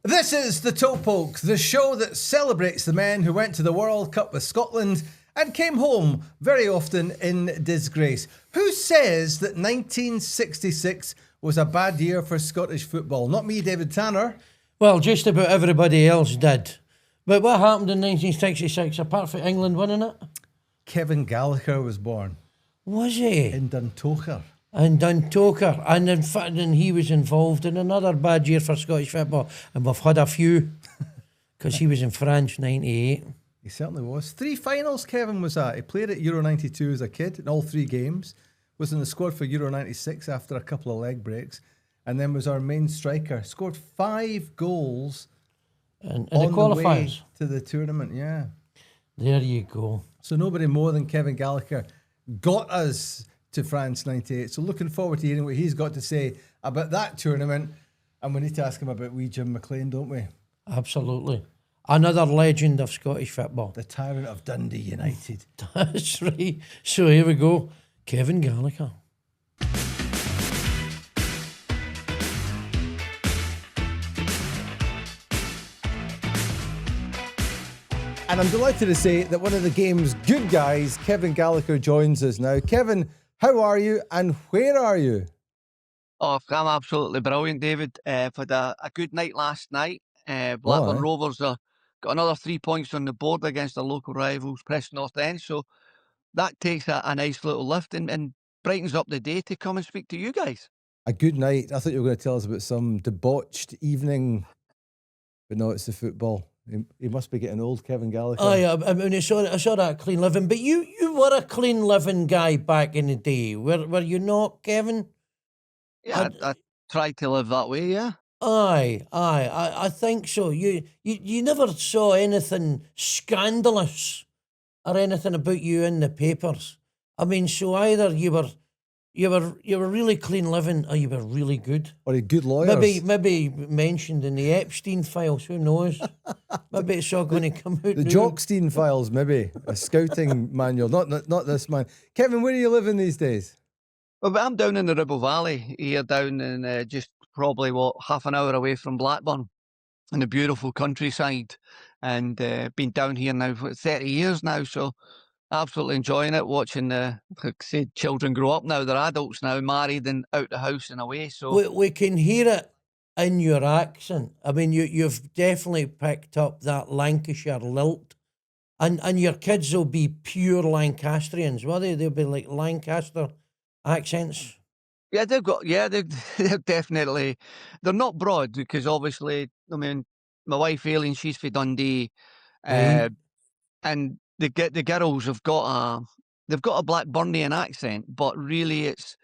This is the Toe Poke, the show that celebrates the men who went to the World Cup with Scotland and came home very often in disgrace. Who says that 1966 was a bad year for Scottish football? Not me, David Tanner. Well, just about everybody else did. But what happened in 1966, apart from England winning it? Kevin Gallacher was born. Was he? In Duntoker. In Duntoker. And in fact, he was involved in another bad year for Scottish football. And we've had a few, because he was in France 98. He certainly was. 3 finals Kevin was at. He played at Euro 92 as a kid in all 3 games. Was in the squad for Euro 96 after a couple of leg breaks. And then was our main striker. Scored 5 goals And on the qualifiers. The way to the tournament, yeah. There you go. So nobody more than Kevin Gallacher got us to France 98. So looking forward to hearing what he's got to say about that tournament. And we need to ask him about wee Jim McLean, don't we? Absolutely. Another legend of Scottish football. The tyrant of Dundee United. That's right. So here we go. Kevin Gallacher. And I'm delighted to say that one of the game's good guys, Kevin Gallacher, joins us now. Kevin, how are you and where are you? Oh, I'm absolutely brilliant, David. I've had a good night last night. Blackburn Rovers got another 3 points on the board against their local rivals, Preston North End. So that takes a nice little lift and brightens up the day to come and speak to you guys. A good night. I thought you were going to tell us about some debauched evening, but no, it's the football. He must be getting old, Kevin Gallacher. Oh yeah, I mean, I saw that clean living. But you were a clean living guy back in the day. Were you not, Kevin? Yeah, I tried to live that way, yeah. Aye, I think so. You never saw anything scandalous or anything about you in the papers. I mean, so either you were really clean living or you were really good. Or a good lawyer. Maybe mentioned in the Epstein files, who knows? Maybe it's all going to come out. The Jockstein files, maybe. A scouting manual. Not this man. Kevin, where are you living these days? Well, I'm down in the Ribble Valley here, down in just probably, half an hour away from Blackburn in the beautiful countryside. And been down here now for 30 years now, so absolutely enjoying it, watching like I said, children grow up now. They're adults now, married and out the house and away. So we can hear it in your accent. I mean, you've definitely picked up that Lancashire lilt. And your kids will be pure Lancastrians, will they? They'll be like Lancaster accents. Yeah, they're definitely, they're not broad because obviously, I mean, my wife Aileen, she's for Dundee, and the girls have got a Blackburnian accent, but really it's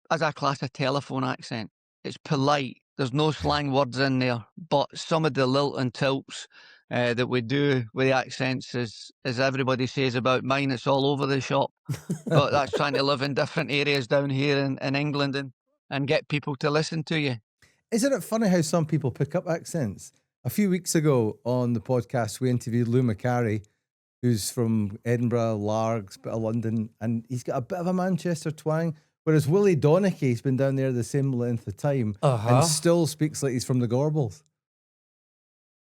as a class a telephone accent. It's polite. There's no slang words in there, but some of the lilt and tilts that we do with the accents, as everybody says about mine, it's all over the shop. But that's trying to live in different areas down here in England and get people to listen to you. Isn't it funny how some people pick up accents? A few weeks ago on the podcast, we interviewed Lou McCarry, who's from Edinburgh, Largs, bit of London, and he's got a bit of a Manchester twang. Whereas Willie Donachie's been down there the same length of time and still speaks like he's from the Gorbals.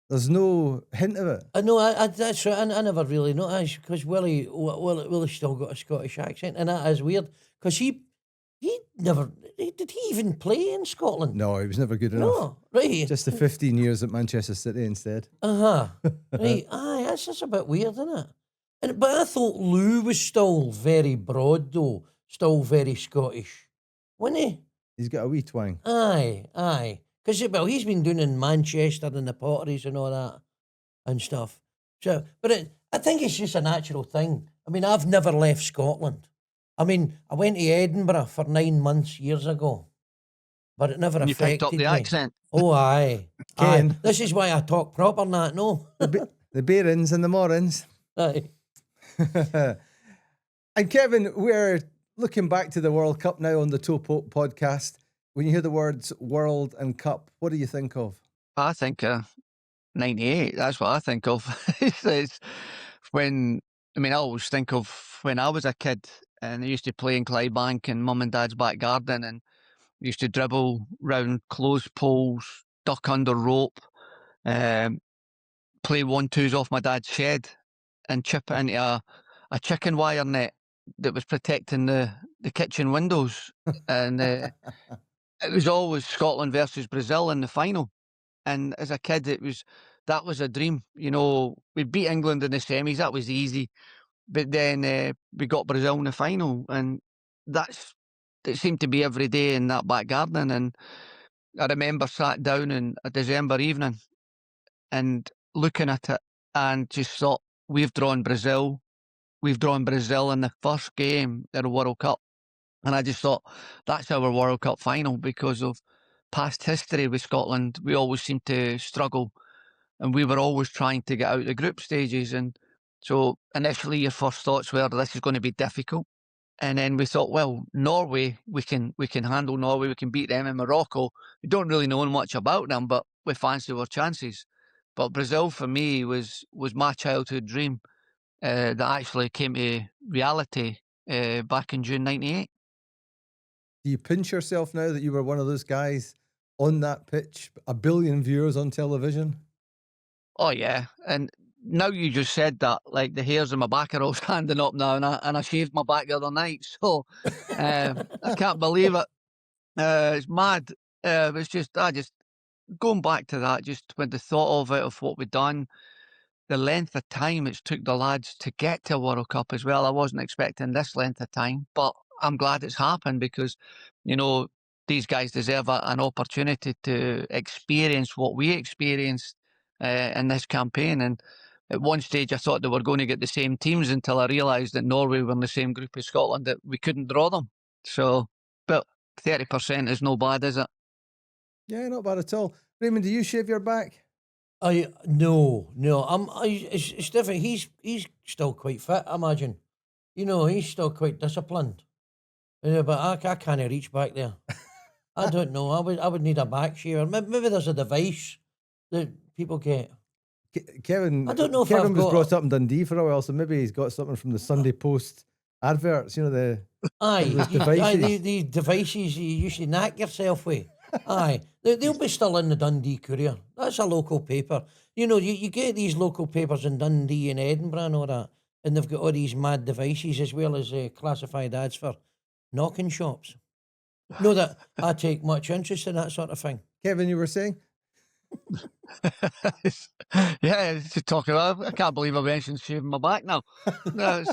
There's no hint of it. No, that's right. I never really noticed because Willie still got a Scottish accent, and that is weird because he never did he even play in Scotland? No, he was never good enough. No, right. Just the 15 years at Manchester City instead. Right. Aye, that's just a bit weird, isn't it? But I thought Lou was still very broad though, still very Scottish, wasn't he? He's got a wee twang. Aye. Because, he's been doing in Manchester and the potteries and all that and stuff. So, but I think it's just a natural thing. I mean, I've never left Scotland. I mean, I went to Edinburgh for 9 months years ago, but it never affected me. You picked up the accent. Oh, aye. Aye. This is why I talk proper, Nat, no? The bearings and the mornings. Aye. And Kevin, we're looking back to the World Cup now on the Toe Poke podcast. When you hear the words World and Cup, what do you think of? I think 98, that's what I think of. It's when, I always think of when I was a kid and I used to play in Clydebank in Mum and Dad's back garden and used to dribble round clothes poles, duck under rope, play 1-2s off my dad's shed, and chip it into a chicken wire net that was protecting the kitchen windows. And it was always Scotland versus Brazil in the final. And as a kid, that was a dream. You know, we beat England in the semis. That was easy. But then we got Brazil in the final, and it seemed to be every day in that back garden. And I remember sat down in a December evening and looking at it and just thought, we've drawn Brazil. We've drawn Brazil in the first game at a World Cup. And I just thought, that's our World Cup final because of past history with Scotland. We always seem to struggle, and we were always trying to get out the group stages. And so initially your first thoughts were, this is going to be difficult. And then we thought, well, Norway, we can handle Norway, we can beat them. In Morocco, we don't really know much about them, but we fancy our chances. But Brazil, for me, was my childhood dream that actually came to reality back in June 98. Do you pinch yourself now that you were one of those guys on that pitch, 1 billion viewers on television? Oh, yeah. And now you just said that, like the hairs on my back are all standing up now, and I shaved my back the other night. So I can't believe it. It's mad. It's just, going back to that, just when the thought of it, of what we'd done, the length of time it's took the lads to get to a World Cup as well. I wasn't expecting this length of time, but I'm glad it's happened because, you know, these guys deserve an opportunity to experience what we experienced in this campaign. And at one stage, I thought they were going to get the same teams until I realised that Norway were in the same group as Scotland, that we couldn't draw them. So, but 30% is no bad, is it? Yeah, not bad at all. Raymond, do you shave your back? No. It's different. He's still quite fit, I imagine. You know, he's still quite disciplined. Yeah, but I can't reach back there. I don't know. I would need a back shaver. Maybe there's a device that people get. Kevin, I don't know if Kevin I've was got brought up in Dundee for a while, so maybe he's got something from the Sunday Post adverts. You know, those devices. The devices you usually knock yourself with. Aye, they'll be still in the Dundee Courier. That's a local paper. You know, you get these local papers in Dundee and Edinburgh and all that, and they've got all these mad devices as well as classified ads for knocking shops. Know that I take much interest in that sort of thing. Kevin, you were saying? Yeah, to talk about. I can't believe I mentioned shaving my back now. No,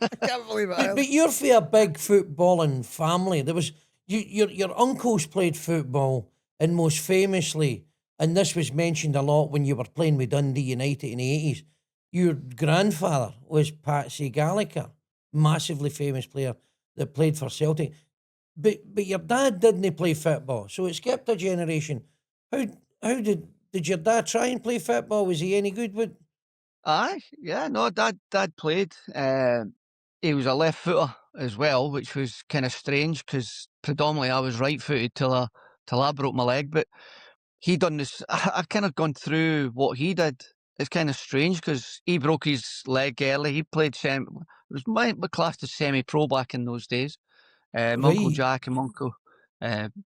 I can't believe it. But you're for a big footballing family. There was your uncles played football, and most famously, and this was mentioned a lot when you were playing with Dundee United in the 80s, your grandfather was Kevin Gallacher, massively famous player that played for Celtic. But your dad didn't play football, so it skipped a generation. How did your dad try and play football? Was he any good with? Aye, yeah, no, Dad played. He was a left footer as well, which was kind of strange because predominantly I was right footed till I broke my leg. But he done this. I've kind of gone through what he did. It's kind of strange because he broke his leg early. He played it was my class as semi-pro back in those days. My Uncle Jack and my Uncle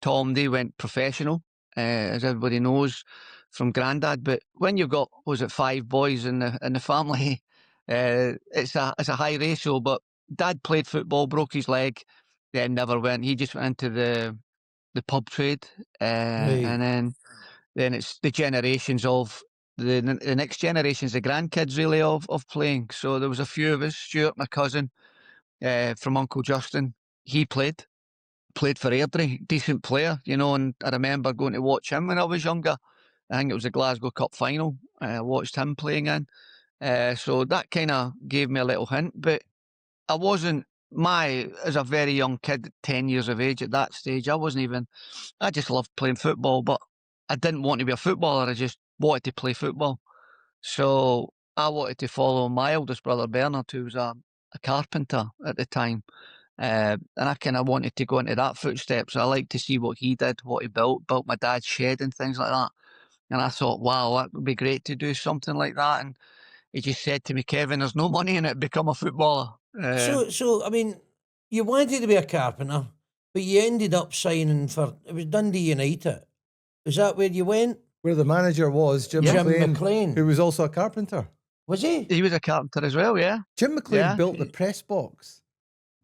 Tom, they went professional, as everybody knows from Grandad. But when you've got, 5 boys in the family, it's a high ratio. But Dad played football, broke his leg, then never went. He just went into the pub trade, and then it's the generations of the next generations, the grandkids really of playing. So there was a few of us. Stuart, my cousin, from Uncle Justin, he played for Airdrie, decent player, you know. And I remember going to watch him when I was younger. I think it was the Glasgow Cup final. I watched him playing in. So that kind of gave me a little hint. But I wasn't, as a very young kid, 10 years of age at that stage, I just loved playing football, but I didn't want to be a footballer. I just wanted to play football. So I wanted to follow my eldest brother, Bernard, who was a carpenter at the time. And I kind of wanted to go into that footsteps. I liked to see what he did, what he built my dad's shed and things like that. And I thought, wow, that would be great to do something like that. And he just said to me, Kevin, there's no money in it, become a footballer. So I mean, you wanted to be a carpenter, but you ended up signing for, it was Dundee United. Is that where you went? where the manager was Jim Jim McLean, McLean. who was also a carpenter. Was he? He was a carpenter as well, yeah. Jim McLean Yeah. built the press box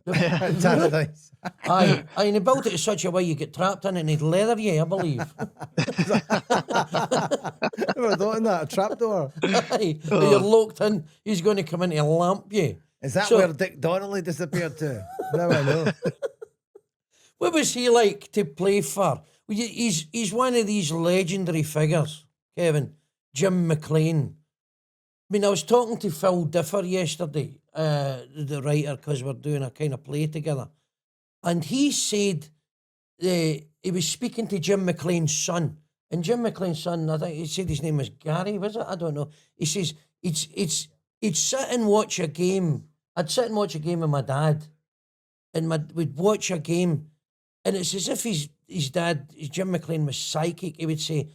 Yeah. at Tannadice. Aye, and he built it in such a way you get trapped in it and he'd leather you, I believe. Never thought in that, a trapdoor. Aye, you're locked in, he's going to come in and lamp you. Is that So- where Dick Donnelly disappeared to? Now I know. What was he like to play for? Well, he's one of these legendary figures, Kevin, Jim McLean. I mean, I was talking to Phil Differ yesterday, the writer, because we're doing a kind of play together. And he said he was speaking to Jim McLean's son. And Jim McLean's son, I think he said his name was Gary, was it? I don't know. He says, he'd sit and watch a game. I'd sit and watch a game with my dad. And we'd watch a game. And it's as if his dad, Jim McLean, was psychic. He would say,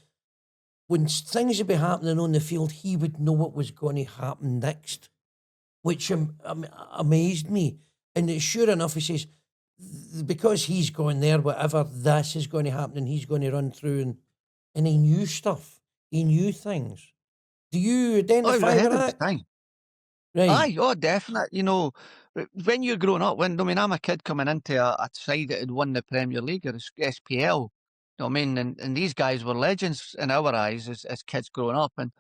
when things would be happening on the field, he would know what was going to happen next, which amazed me. And sure enough, he says, because he's going there, whatever, this is going to happen, and he's going to run through, and he knew stuff. He knew things. Do you identify with that? Time. Right. Aye, oh, definite. You know, when you're growing up, I'm a kid coming into a side that had won the Premier League or SPL. You know what I mean? And these guys were legends in our eyes as kids growing up. And,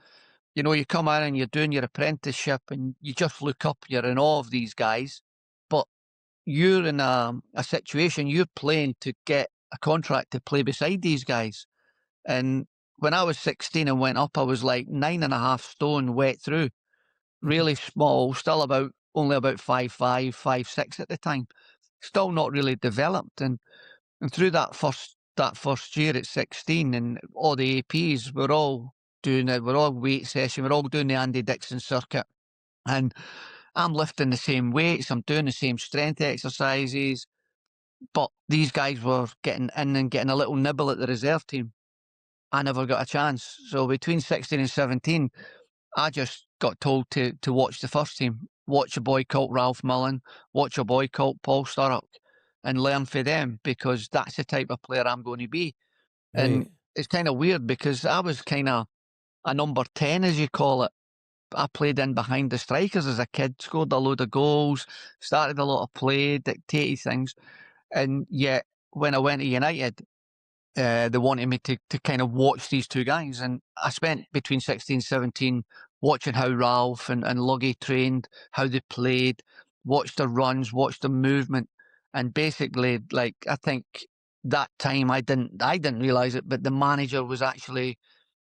you know, you come in and you're doing your apprenticeship and you just look up, you're in awe of these guys. But you're in a situation, you're playing to get a contract to play beside these guys. And when I was 16 and went up, I was like 9.5 stone wet through. Really small, still only about 5'5", 5'6" at the time. Still not really developed. And through that first year at 16, and all the APs were all doing it, we're all weight session, we're all doing the Andy Dixon circuit. And I'm lifting the same weights, I'm doing the same strength exercises, but these guys were getting in and getting a little nibble at the reserve team. I never got a chance. So between 16 and 17, I just got told to watch the first team, watch a boy called Ralph Millen, watch a boy called Paul Sturrock, and learn for them, because that's the type of player I'm going to be. And Right. it's kind of weird because I was kind of a number 10, as you call it. I played in behind the strikers as a kid, scored a load of goals, started a lot of play, dictated things. And yet, when I went to United, they wanted me to kind of watch these two guys. And I spent between 16 and 17 watching how Ralph and Luggy trained, how they played, watched their runs, watched their movement. And basically, like, I think that time I didn't realise it, but the manager was actually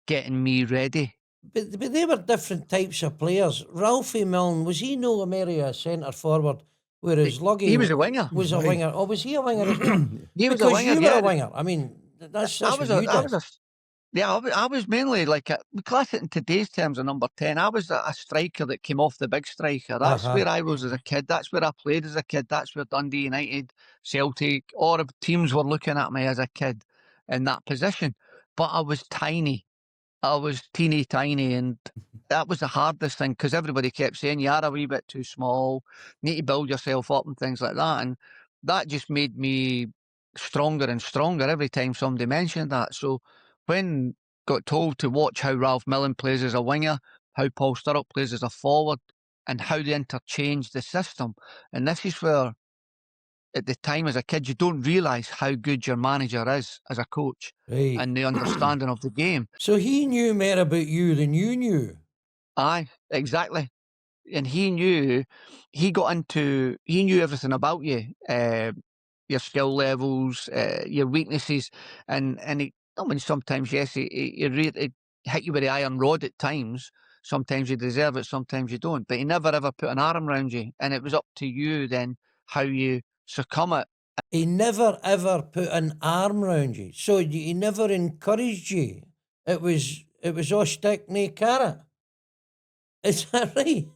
getting me ready. But they were different types of players. Ralphie Milne, was he no America centre forward, whereas Luggy He was a winger. was a winger. Oh, was he a winger as well? He was because a winger, you yeah. were a winger. I mean, that's I what was you did. I was mainly like we class it in today's terms a number 10. I was a striker that came off the big striker. That's where I was as a kid. That's where I played as a kid. That's where Dundee United, Celtic, all of teams were looking at me as a kid in that position. But I was tiny. I was teeny tiny, and that was the hardest thing, because everybody kept saying you are a wee bit too small, need to build yourself up and things like that. And that just made me stronger and stronger every time somebody mentioned that. So when got told to watch how Ralph Millen plays as a winger, how Paul Sturrock plays as a forward, and how they interchange the system, and this is where at the time as a kid you don't realise how good your manager is as a coach, Right. and the understanding of the game. So he knew more about you than you knew. Aye, exactly. And he knew everything about you, your skill levels, your weaknesses, and sometimes, yes, he hit you with the iron rod at times. Sometimes you deserve it, sometimes you don't. But he never ever put an arm around you, and it was up to you then how you succumb it. He never ever put an arm round you. So he never encouraged you. It was all stick, no carrot. Is that right?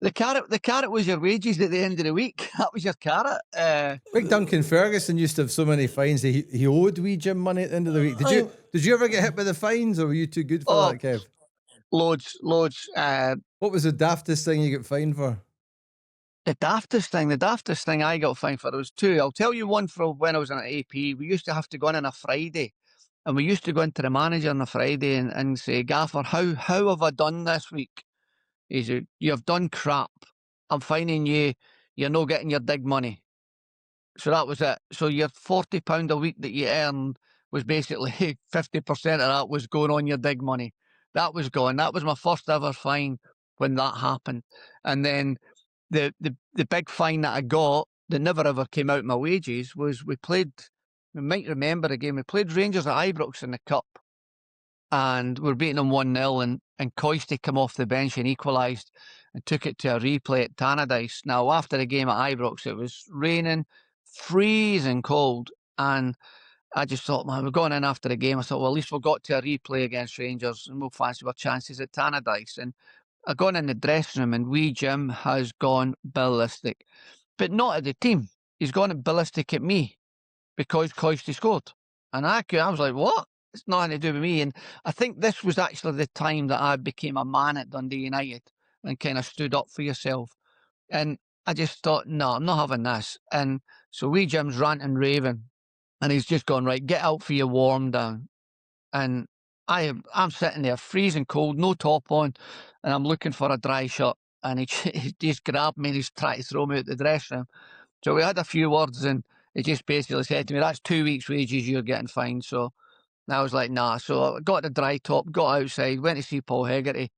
The carrot was your wages at the end of the week. That was your carrot. Big Duncan Ferguson used to have so many fines that he owed wee Jim money at the end of the week. Did you ever get hit by the fines, or were you too good for that, Kev? Loads. What was the daftest thing you got fined for? The daftest thing I got fined for, there was two. I'll tell you one from when I was in an AP. We used to have to go in on a Friday And we used to go into the manager on a Friday and say, Gaffer, how have I done this week? He said, you've done crap. I'm fining you. You're not getting your dig money. So that was it. So your £40 a week that you earned was basically 50% of that was going on your dig money. That was gone. That was my first ever fine when that happened. And then the big fine that I got that never ever came out of my wages was we might remember a game, we played Rangers at Ibrox in the Cup, and we're beating them 1-0, and Coisty came off the bench and equalised and took it to a replay at Tannadice. Now, after the game at Ibrox, it was raining, freezing cold, and I just thought, man, we're going in after the game. I thought, well, at least we've got to a replay against Rangers and we'll fancy our chances at Tannadice. And I gone in the dressing room and wee Jim has gone ballistic. But not at the team. He's gone ballistic at me because Coisty scored. And I was like, what? It's nothing to do with me. And I think this was actually the time that I became a man at Dundee United and kind of stood up for yourself. And I just thought, no, I'm not having this. And so wee Jim's ranting, raving. And he's just gone, right, get out for your warm down. And I'm sitting there freezing cold, no top on, and I'm looking for a dry shirt. And he just grabbed me and he's trying to throw me out the dressing room. So we had a few words and he just basically said to me, that's 2 weeks' wages you're getting fined. So I was like, nah. So I got the dry top, got outside, went to see Paul Hegarty.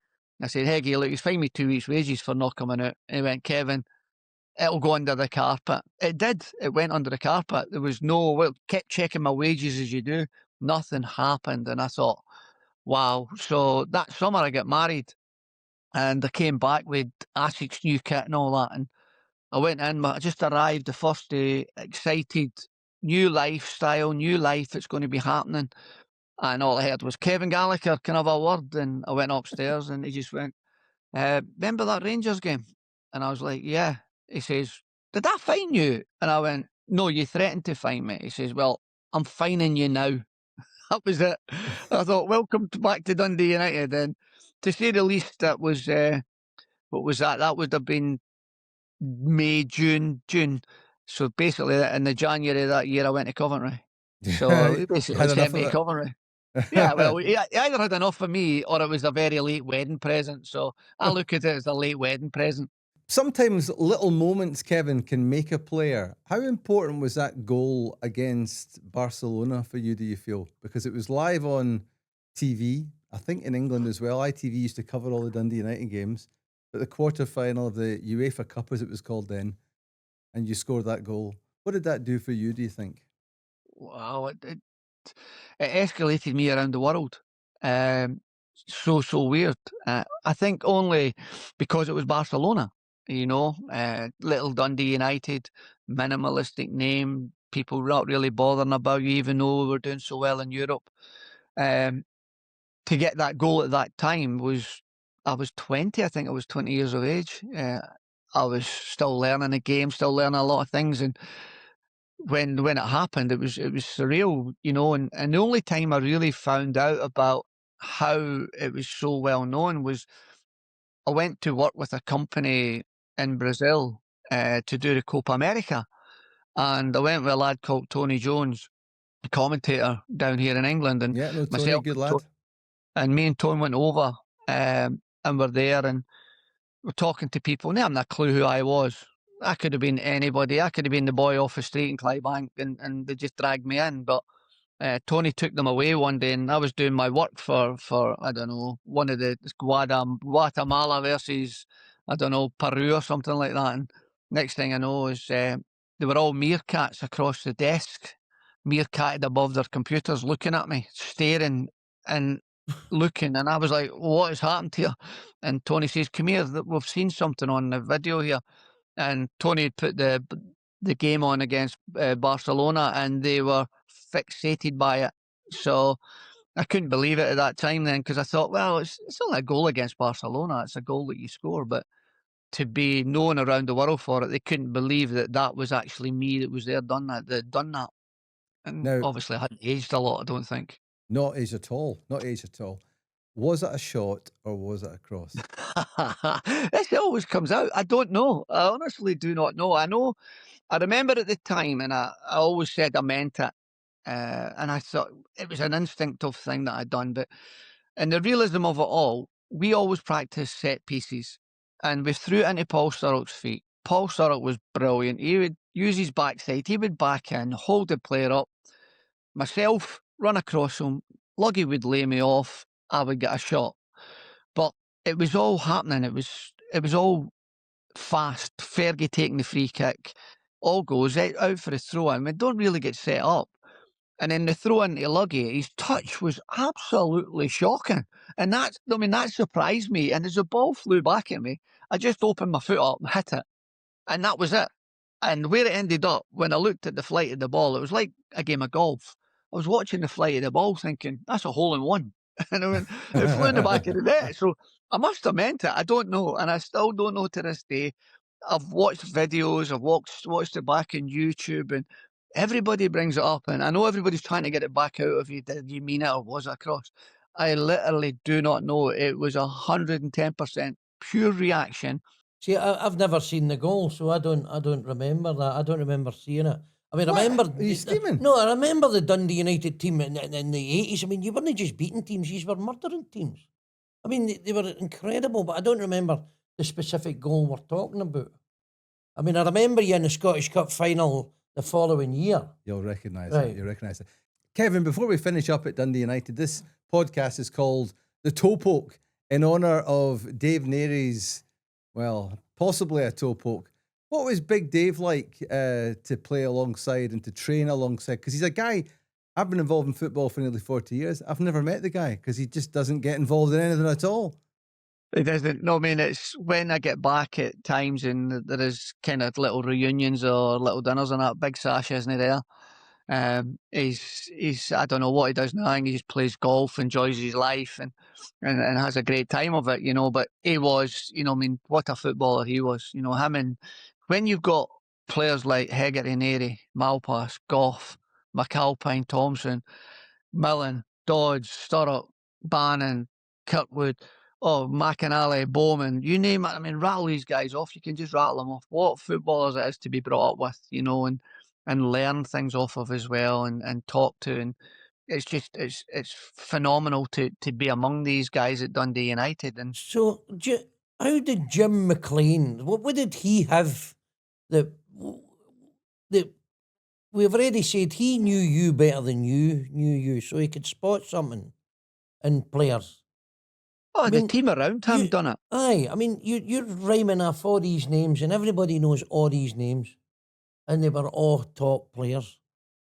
I said, Heggy, look, he's fined me 2 weeks' wages for not coming out. And he went, Kevin, it'll go under the carpet. It did. It went under the carpet. There was kept checking my wages as you do. Nothing happened. And I thought, wow. So that summer I got married and I came back with Asics new kit and all that. And I went in, I just arrived the first day, excited, new lifestyle, new life, it's going to be happening. And all I heard was, Kevin Gallacher, can I have a word? And I went upstairs and he just went, remember that Rangers game? And I was like, yeah. He says, did I fine you? And I went, no, you threatened to fine me. He says, well, I'm fining you now. That was it. I thought, welcome back to Dundee United. And to say the least, that was, what was that? That would have been May, June. So basically, in the January of that year, I went to Coventry. So we basically sent me to Coventry. Yeah, well, he either had enough of me or it was a very late wedding present. So I look at it as a late wedding present. Sometimes little moments, Kevin, can make a player. How important was that goal against Barcelona for you, do you feel? Because it was live on TV, I think in England as well. ITV used to cover all the Dundee United games. But the quarter-final of the UEFA Cup, as it was called then, and you scored that goal. What did that do for you, do you think? Wow, it escalated me around the world. So weird. I think only because it was Barcelona. You know, little Dundee United, minimalistic name, people not really bothering about you, even though we were doing so well in Europe. To get that goal at that time I was 20, I think I was 20 years of age. I was still learning the game, still learning a lot of things. And when it happened, it was surreal, you know, and the only time I really found out about how it was so well known was I went to work with a company in Brazil to do the Copa America. And I went with a lad called Tony Jones, a commentator down here in England. And yeah, no, Tony, myself, good lad. And me and Tony went over and we're there and we're talking to people. And they hadn't a clue who I was. I could have been anybody. I could have been the boy off the street in Clydebank and they just dragged me in. But Tony took them away one day and I was doing my work for I don't know, one of the Guatemala versus, I don't know, Peru or something like that. And next thing I know is they were all meerkats across the desk, meerkatted above their computers, looking at me, staring and looking. And I was like, what has happened here? And Tony says, come here, we've seen something on the video here. And Tony had put the game on against Barcelona and they were fixated by it. So I couldn't believe it at that time then, because I thought, well, it's only a goal against Barcelona. It's a goal that you score. But to be known around the world for it, they couldn't believe that was actually me that was there, done that. And now, obviously I hadn't aged a lot, I don't think. Not aged at all. Not aged at all. Was it a shot or was it a cross? This always comes out. I don't know. I honestly do not know. I remember at the time, and I always said I meant it. And I thought it was an instinctive thing that I'd done. But in the realism of it all, we always practiced set pieces, and we threw it into Paul Sturrock's feet. Paul Sturrock was brilliant. He would use his backside. He would back in, hold the player up. Myself, run across him. Luggy would lay me off. I would get a shot. But it was all happening. It was all fast. Fergie taking the free kick. All goes out for a throw in. We don't really get set up. And then the throw into Luggy, his touch was absolutely shocking. And that surprised me. And as the ball flew back at me, I just opened my foot up and hit it. And that was it. And where it ended up, when I looked at the flight of the ball, it was like a game of golf. I was watching the flight of the ball thinking, that's a hole in one. And it flew in the back of the net. So I must have meant it. I don't know. And I still don't know to this day. I've watched videos, I've watched it back on YouTube, and everybody brings it up. And I know everybody's trying to get it back out of you. Did you mean it or was it a cross? I literally do not know. It was 110% pure reaction. See, I've never seen the goal, so I don't remember that. I don't remember seeing it. I mean, I remember. Are you scheming? No, I remember the Dundee United team in the 80s. I mean, you weren't just beating teams; you were murdering teams. I mean, they were incredible, but I don't remember the specific goal we're talking about. I mean, I remember you in the Scottish Cup final the following year. You'll recognise Right. it. You'll recognise it. Kevin, before we finish up at Dundee United, this podcast is called The Toe Poke in honour of Dave Nary's, well, possibly a toe poke. What was Big Dave like to play alongside and to train alongside? Because he's a guy, I've been involved in football for nearly 40 years. I've never met the guy because he just doesn't get involved in anything at all. It doesn't. No, I mean, it's when I get back at times and there is kind of little reunions or little dinners and that. Big Sash isn't there. He's I don't know what he does now. I think he just plays golf, enjoys his life, and has a great time of it, you know. But he was, you know, I mean, what a footballer he was, you know. Him, and when you've got players like Hegarty, Neri, Malpass, Goff, McAlpine, Thompson, Millen, Dodge, Sturrock, Bannon, Kirkwood, McAnally, Bowman, you name it. I mean, rattle these guys off. You can just rattle them off. What footballers it is to be brought up with, you know, and learn things off of as well, and talk to. And it's just, it's phenomenal to be among these guys at Dundee United. And So, how did Jim McLean? What did he have that we've already said he knew you better than you knew you, so he could spot something in players. the team around him done it. Aye, I mean, you're rhyming off all these names, and everybody knows all these names, and they were all top players,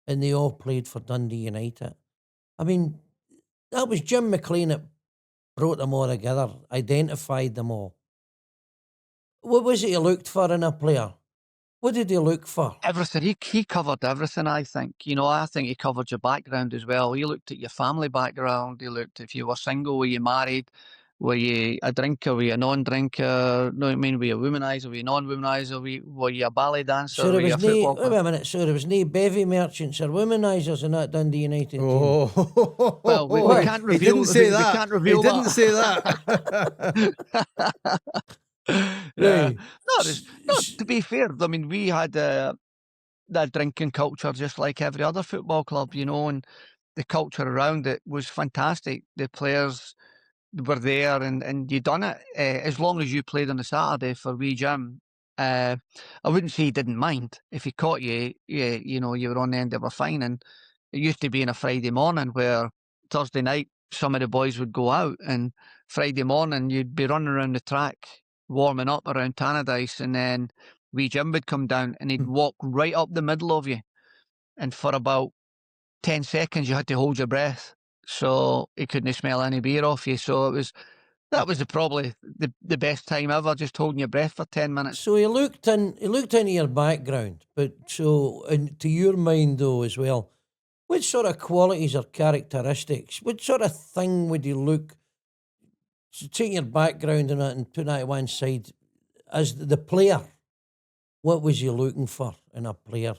and they all played for Dundee United. I mean, that was Jim McLean that brought them all together, identified them all. What was it he looked for in a player? What did he look for? Everything. He covered everything, I think. You know, I think he covered your background as well. He looked at your family background. He looked if you were single, were you married, were you a drinker, were you a non-drinker, know what I mean, were you a womanizer, were you a non-womanizer, were you a ballet dancer, So were you a football player? wait a minute, so there was no bevy merchants or womanizers in that Dundee United team? Oh, Well, we can't reveal. He didn't say we that. can't reveal He didn't that. say that. Yeah. Right. No, to be fair, I mean, we had that drinking culture just like every other football club, you know, and the culture around it was fantastic. The players were there, and you done it as long as you played on a Saturday for wee Jim. I wouldn't say he didn't mind if he caught you. You know, you were on the end of a fine, and it used to be on a Friday morning where Thursday night some of the boys would go out, and Friday morning you'd be running around the track warming up around Tannadice, and then wee Jim would come down and he'd walk right up the middle of you, and for about 10 seconds you had to hold your breath so he couldn't smell any beer off you. So that was probably the best time ever, just holding your breath for 10 minutes. So he looked into your background, but so and to your mind though as well, what sort of qualities or characteristics, what sort of thing would you look? So take your background and put that to one side. As the player, what was you looking for in a player?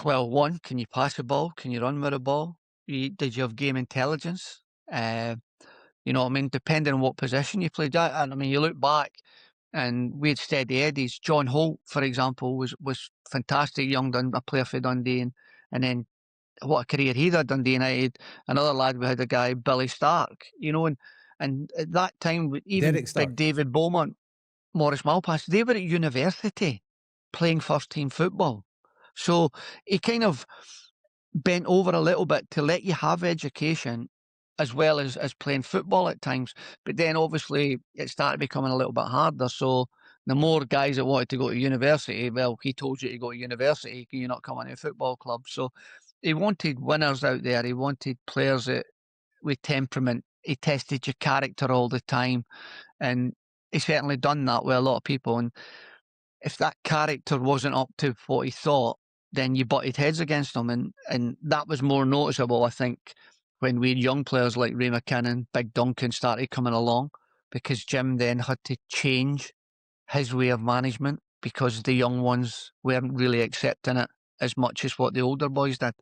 Well, one, can you pass the ball? Can you run with the ball? Did you have game intelligence? You know what I mean? Depending on what position you played. And I mean, you look back and we had steady eddies. John Holt, for example, was fantastic young a player for Dundee. And then what a career he had at Dundee United. Another lad, we had a guy, Billy Stark, and at that time, even Derek Stark. Big David Beaumont, Maurice Malpass, they were at university playing first team football. So he kind of bent over a little bit to let you have education as well as playing football at times. But then obviously it started becoming a little bit harder. So the more guys that wanted to go to university, well, he told you to go to university, you're not coming to a football club. So he wanted winners out there. He wanted players that with temperament. He tested your character all the time. And he certainly done that with a lot of people. And if that character wasn't up to what he thought, then you butted heads against him. And that was more noticeable, I think, when we had young players like Ray McKinnon, Big Duncan started coming along, because Jim then had to change his way of management because the young ones weren't really accepting it as much as what the older boys did.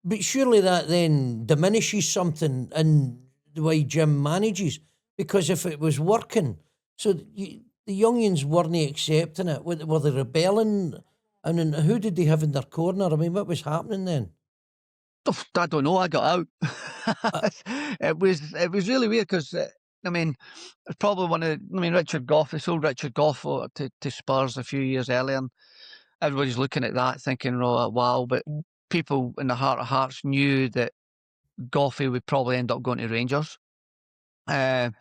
But surely that then diminishes something in the way Jim manages, because if it was working, so the youngins weren't accepting it, were they rebelling? And then who did they have in their corner? I mean, what was happening then? I don't know. I got out. It was really weird because it's probably Richard Gough. They sold Richard Gough to Spurs a few years earlier, and everybody's looking at that thinking, "Oh, wow!" But people in the heart of hearts knew that Goughy would probably end up going to Rangers. Did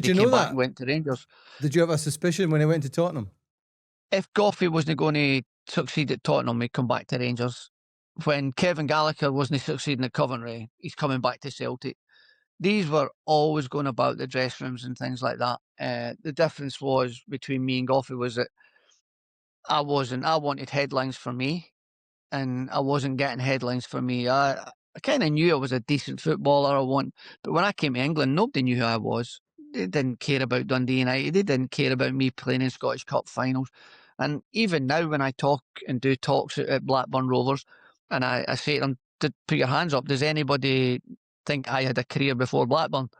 you know that? Went to Rangers. Did you have a suspicion when he went to Tottenham? If Goughy wasn't going to succeed at Tottenham, he'd come back to Rangers. When Kevin Gallacher wasn't succeeding at Coventry, he's coming back to Celtic. These were always going about the dressing rooms and things like that. The difference was between me and Goughy was that I wanted headlines for me, and I wasn't getting headlines for me. I kind of knew I was a decent footballer. But when I came to England, nobody knew who I was. They didn't care about Dundee United. They didn't care about me playing in Scottish Cup finals. And even now, when I talk and do talks at Blackburn Rovers, and I say to them, put your hands up, does anybody think I had a career before Blackburn?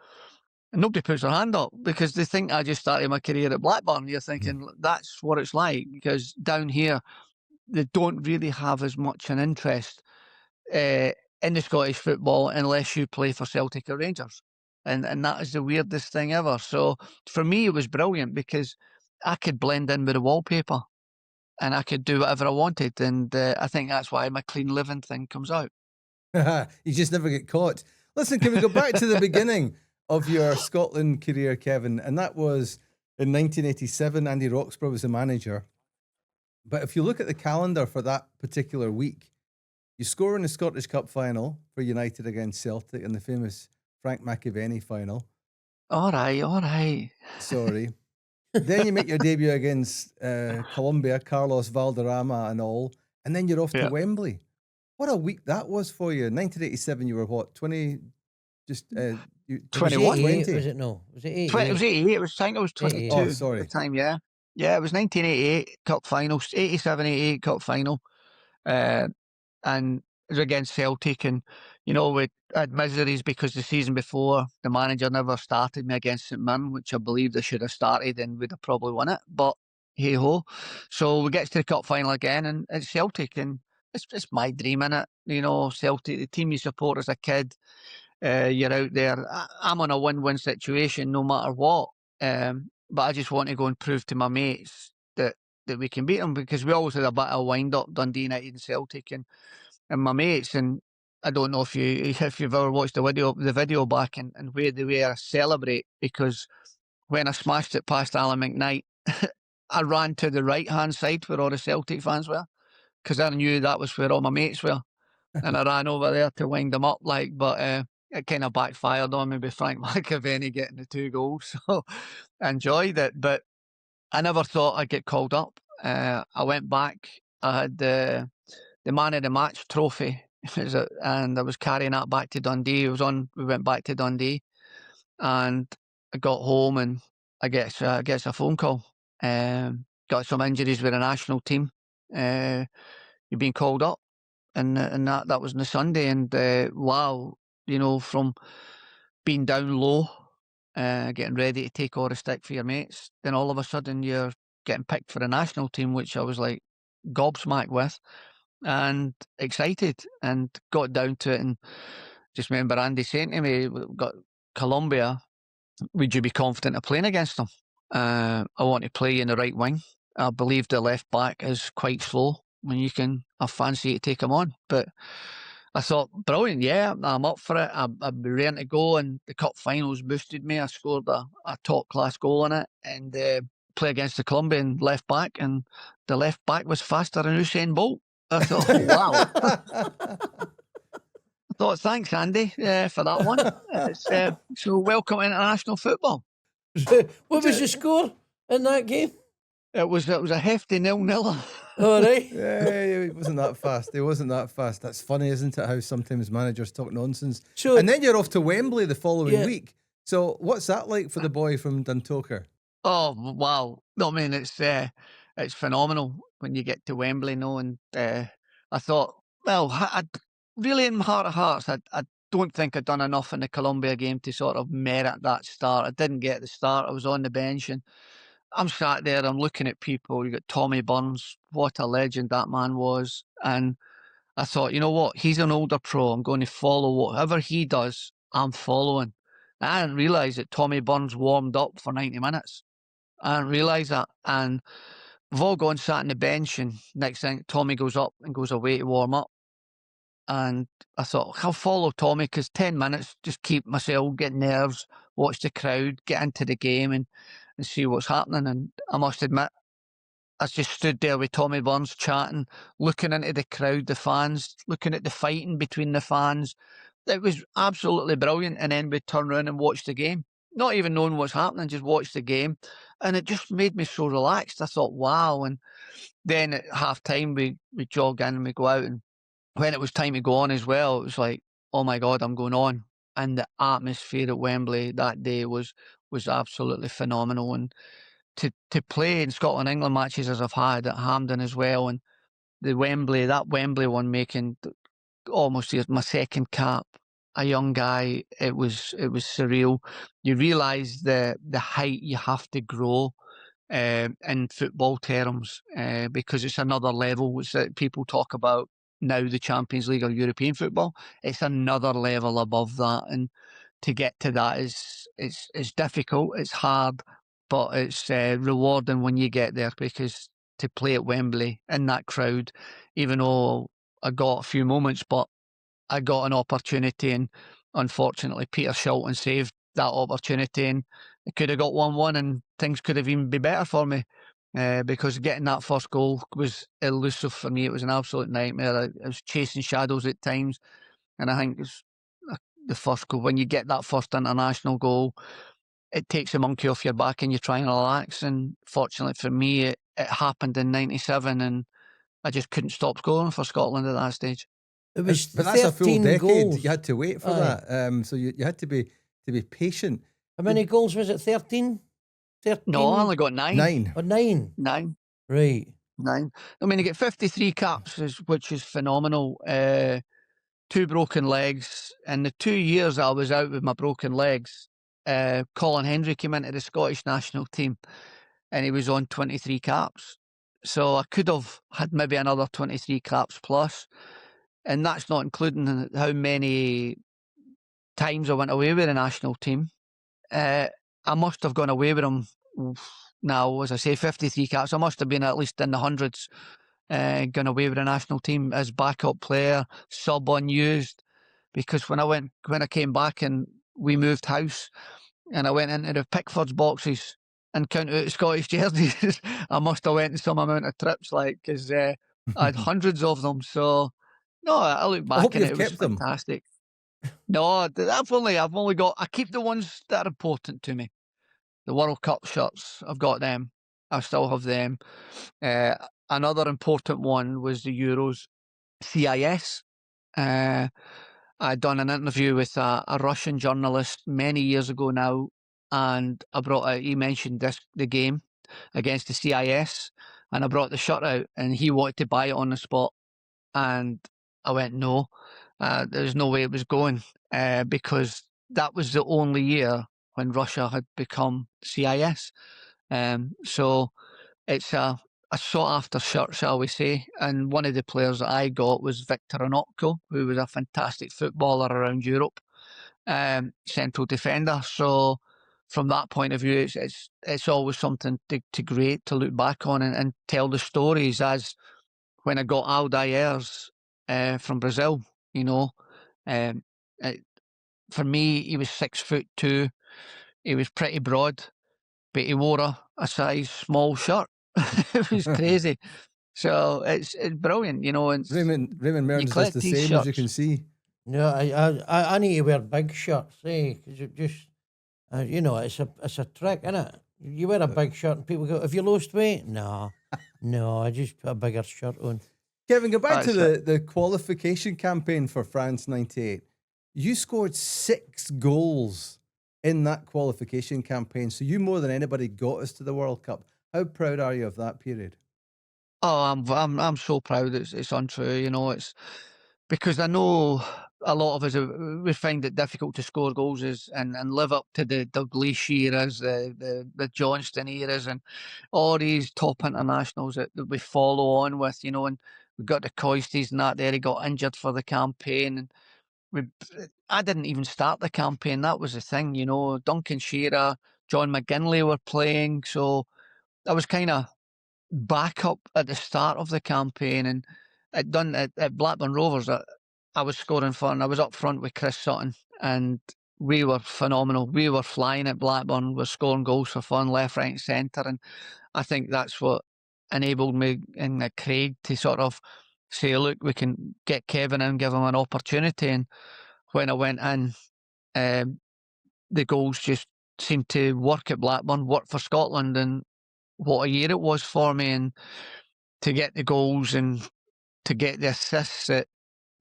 And nobody puts their hand up because they think I just started my career at Blackburn. You're thinking, that's what it's like, because down here, they don't really have as much an interest in the Scottish football unless you play for Celtic or Rangers. And that is the weirdest thing ever. So for me, it was brilliant because I could blend in with the wallpaper and I could do whatever I wanted. And I think that's why my clean living thing comes out. You just never get caught. Listen, can we go back to the beginning of your Scotland career, Kevin? And that was in 1987. Andy Roxburgh was the manager. But if you look at the calendar for that particular week, you score in the Scottish Cup final for United against Celtic in the famous Frank McAvenny final. All right. Sorry. Then you make your debut against Colombia, Carlos Valderrama and all, and then you're off to Wembley. What a week that was for you. 1987, you were what, 20? Just 21. 20. Was it? No, was it 88? It was 88. I think it was 22 oh, sorry. at the time, yeah. Yeah, it was 1988 Cup final, 87, 88 Cup final. And it was against Celtic. And, we had miseries because the season before, the manager never started me against St Mirren, which I believe they should have started and would have probably won it. But hey-ho. So we get to the Cup final again, and it's Celtic. And it's my dream, innit? Celtic, the team you support as a kid, you're out there. I'm on a win-win situation no matter what. But I just want to go and prove to my mates that we can beat them, because we always had a bit of a wind-up, Dundee United and Celtic, and my mates. And I don't know if you've ever watched the video back and where they were celebrate, because when I smashed it past Alan McKnight, I ran to the right-hand side where all the Celtic fans were, because I knew that was where all my mates were. And I ran over there to wind them up, but it kind of backfired on me with Frank McAvenny getting the 2 goals. So I enjoyed it, but I never thought I'd get called up. I went back. I had the man of the match trophy, and I was carrying that back to Dundee. We went back to Dundee, and I got home, and I get a phone call. Got some injuries with the national team. You've been called up. And that was on the Sunday, and wow, from being down low, getting ready to take all the stick for your mates, then all of a sudden you're getting picked for the national team, which I was like gobsmacked with. and excited, and got down to it, and just remember Andy saying to me, "We've got Colombia, would you be confident of playing against them? I want to play in the right wing. I believe the left back is quite slow when you can have fancy to take him on." But I thought, brilliant, yeah, I'm up for it. I'd be ready to go, and the cup finals boosted me. I scored a top-class goal in it, and play against the Colombian left back, and the left back was faster than Usain Bolt. I thought, oh, wow. I thought, thanks, Andy, for that one. So welcome to international football. What was the score in that game? It was a hefty 0-0. All right. Yeah, it wasn't that fast. It wasn't that fast. That's funny, isn't it? How sometimes managers talk nonsense. So, and then you're off to Wembley the following week. So what's that like for the boy from Dundalk? Oh, wow. No, I mean, it's phenomenal when you get to Wembley, and I thought, well, really in my heart of hearts, I don't think I'd done enough in the Colombia game to sort of merit that start. I didn't get the start. I was on the bench, and I'm sat there, I'm looking at people. You got Tommy Burns, what a legend that man was. And I thought, you know what, he's an older pro. I'm going to follow whatever he does, I'm following. I didn't realise that Tommy Burns warmed up for 90 minutes. I didn't realise that. And we've all gone sat on the bench, and next thing, Tommy goes up and goes away to warm up. And I thought, I'll follow Tommy, because 10 minutes, just keep myself, get nerves, watch the crowd, get into the game and see what's happening. And I must admit, I just stood there with Tommy Burns chatting, looking into the crowd, the fans, looking at the fighting between the fans. It was absolutely brilliant. And then we turn around and watch the game, not even knowing what's happening, just watch the game. And it just made me so relaxed. I thought, wow. And then at half time, we jog in and we go out. And when it was time to go on as well, it was like, oh my God, I'm going on. And the atmosphere at Wembley that day was absolutely phenomenal. And to play in Scotland-England matches as I've had at Hampden as well, and that Wembley one, making almost my second cap, a young guy, it was surreal. You realise the height you have to grow in football terms, because it's another level, which people talk about now, the Champions League or European football. It's another level above that, and to get to that is difficult, it's hard, but it's rewarding when you get there, because to play at Wembley in that crowd, even though I got a few moments, but I got an opportunity, and unfortunately Peter Shilton saved that opportunity, and it could have got 1-1 and things could have even been better for me, because getting that first goal was elusive for me. It was an absolute nightmare. I was chasing shadows at times, and I think it's the first goal, when you get that first international goal, it takes a monkey off your back and you try and relax. And fortunately for me, it happened in 97, and I just couldn't stop scoring for Scotland at that stage. It was but that's a full decade. Goals. You had to wait for that. So you had to be patient. How many goals was it? 13? 13? No, I only got 9. 9. Oh, 9? 9. Right. 9. I mean, you get 53 caps, which is phenomenal. 2 broken legs. And the 2 years I was out with my broken legs, Colin Hendry came into the Scottish national team, and he was on 23 caps. So I could have had maybe another 23 caps plus. And that's not including how many times I went away with the national team. I must have gone away with them now, as I say, 53 caps. I must have been at least in the hundreds, gone away with the national team as backup player, sub unused. Because when I came back and we moved house, and I went into the Pickford's boxes and counted out the Scottish jerseys, I must have went some amount of trips, because I had hundreds of them. So no, I look back and it was fantastic. No, I've only got. I keep the ones that are important to me. The World Cup shirts, I've got them. I still have them. Another important one was the Euros CIS. I'd done an interview with a Russian journalist many years ago now, and he mentioned the game against the CIS, and I brought the shirt out, and he wanted to buy it on the spot, and I went, no, there's no way it was going, because that was the only year when Russia had become CIS. So it's a a sought-after shirt, shall we say, and one of the players that I got was Victor Onopko, who was a fantastic footballer around Europe, central defender. So from that point of view, it's always something to great to look back on and tell the stories, as when I got Aldairs from Brazil, you know. For me, he was 6'2", he was pretty broad, but he wore a size small shirt. It was crazy. So it's brilliant, you know. And Raymond Mearns is collect the these same, as you shirts. can see. No, I need to wear big shirts, because it just, you know, it's a trick, innit? You wear a big shirt and people go, "Have you lost weight?" No, I just put a bigger shirt on. Kevin, go back That's to the qualification campaign for France '98. You scored 6 goals in that qualification campaign, so you more than anybody got us to the World Cup. How proud are you of that period? Oh, I'm so proud. It's untrue, you know. It's because I know a lot of us we find it difficult to score goals and live up to the Dalglish eras, the Johnston eras, and all these top internationals that we follow on with, you know. And we got the Coisties and that there. He got injured for the campaign, and I didn't even start the campaign. That was the thing, you know. Duncan Shearer, John McGinley were playing, so I was kind of back up at the start of the campaign, and at Blackburn Rovers, I was scoring for, and I was up front with Chris Sutton, and we were phenomenal. We were flying at Blackburn. We're scoring goals for fun, left, right, and centre, and I think that's what enabled me and Craig to sort of say, look, we can get Kevin in, give him an opportunity. And when I went in, the goals just seemed to work at Blackburn, work for Scotland, and what a year it was for me. And to get the goals and to get the assists that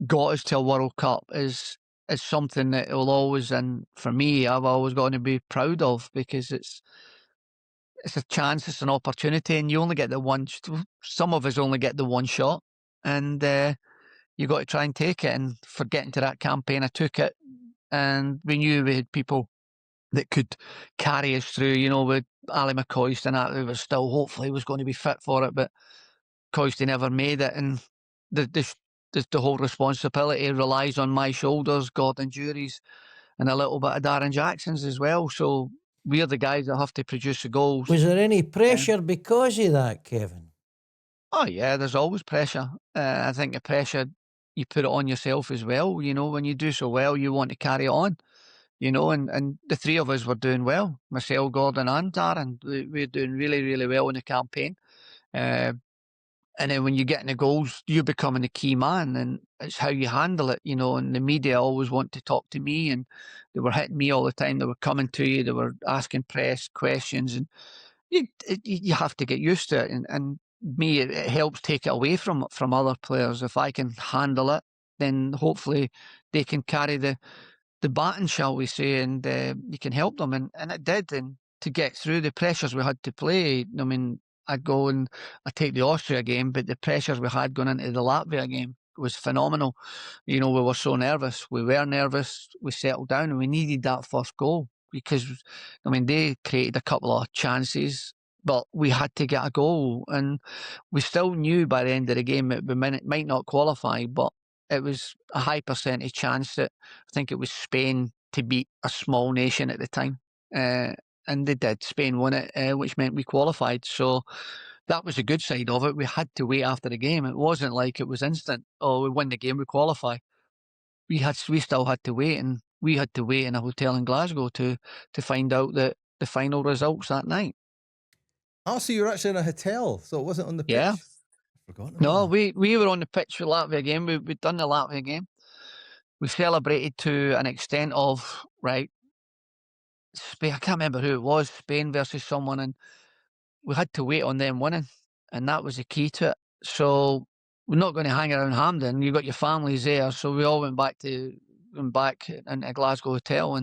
got us to a World Cup is something that will always, and for me, I've always got to be proud of, because it's a chance, it's an opportunity, and you only get the one. Some of us only get the one shot, and you got to try and take it. And for getting to that campaign, I took it, and we knew we had people that could carry us through, you know, with Ali McCoist and that, who was still hopefully was going to be fit for it, but Coisty never made it, and the whole responsibility relies on my shoulders, Gordon Jury's, and a little bit of Darren Jackson's as well. So we're the guys that have to produce the goals. Was there any pressure because of that, Kevin? Oh yeah, there's always pressure. I think the pressure, you put it on yourself as well. You know, when you do so well, you want to carry it on. You know, and the three of us were doing well. Myself, Gordon, and Darren, we were doing really, really well in the campaign. And then when you get in the goals, you're becoming the key man, and it's how you handle it, you know. And the media always want to talk to me, and they were hitting me all the time. They were coming to you, they were asking press questions, and you have to get used to it. And me, it helps take it away from other players. If I can handle it, then hopefully they can carry the baton, shall we say, and you can help them. And it did. And to get through the pressures we had to play, I mean, I'd go and I'd take the Austria game, but the pressures we had going into the Latvia game was phenomenal. You know, we were so nervous. We were nervous. We settled down, and we needed that first goal because, I mean, they created a couple of chances, but we had to get a goal. And we still knew by the end of the game that we might not qualify, but it was a high percentage chance that I think it was Spain to beat a small nation at the time. And they did. Spain won it, which meant we qualified. So that was the good side of it. We had to wait after the game. It wasn't like it was instant. Oh, we win the game, we qualify. We still had to wait, and we had to wait in a hotel in Glasgow to find out the final results that night. Oh, so you were actually in a hotel, so it wasn't on the pitch? Yeah. I've forgotten. No, we were on the pitch for the Latvia game. We'd done the Latvia game. We celebrated to an extent of, right, Spain, I can't remember who it was, Spain versus someone, and we had to wait on them winning, and that was the key to it. So we're not going to hang around Hampden. You've got your families there, so we all went back in a Glasgow hotel,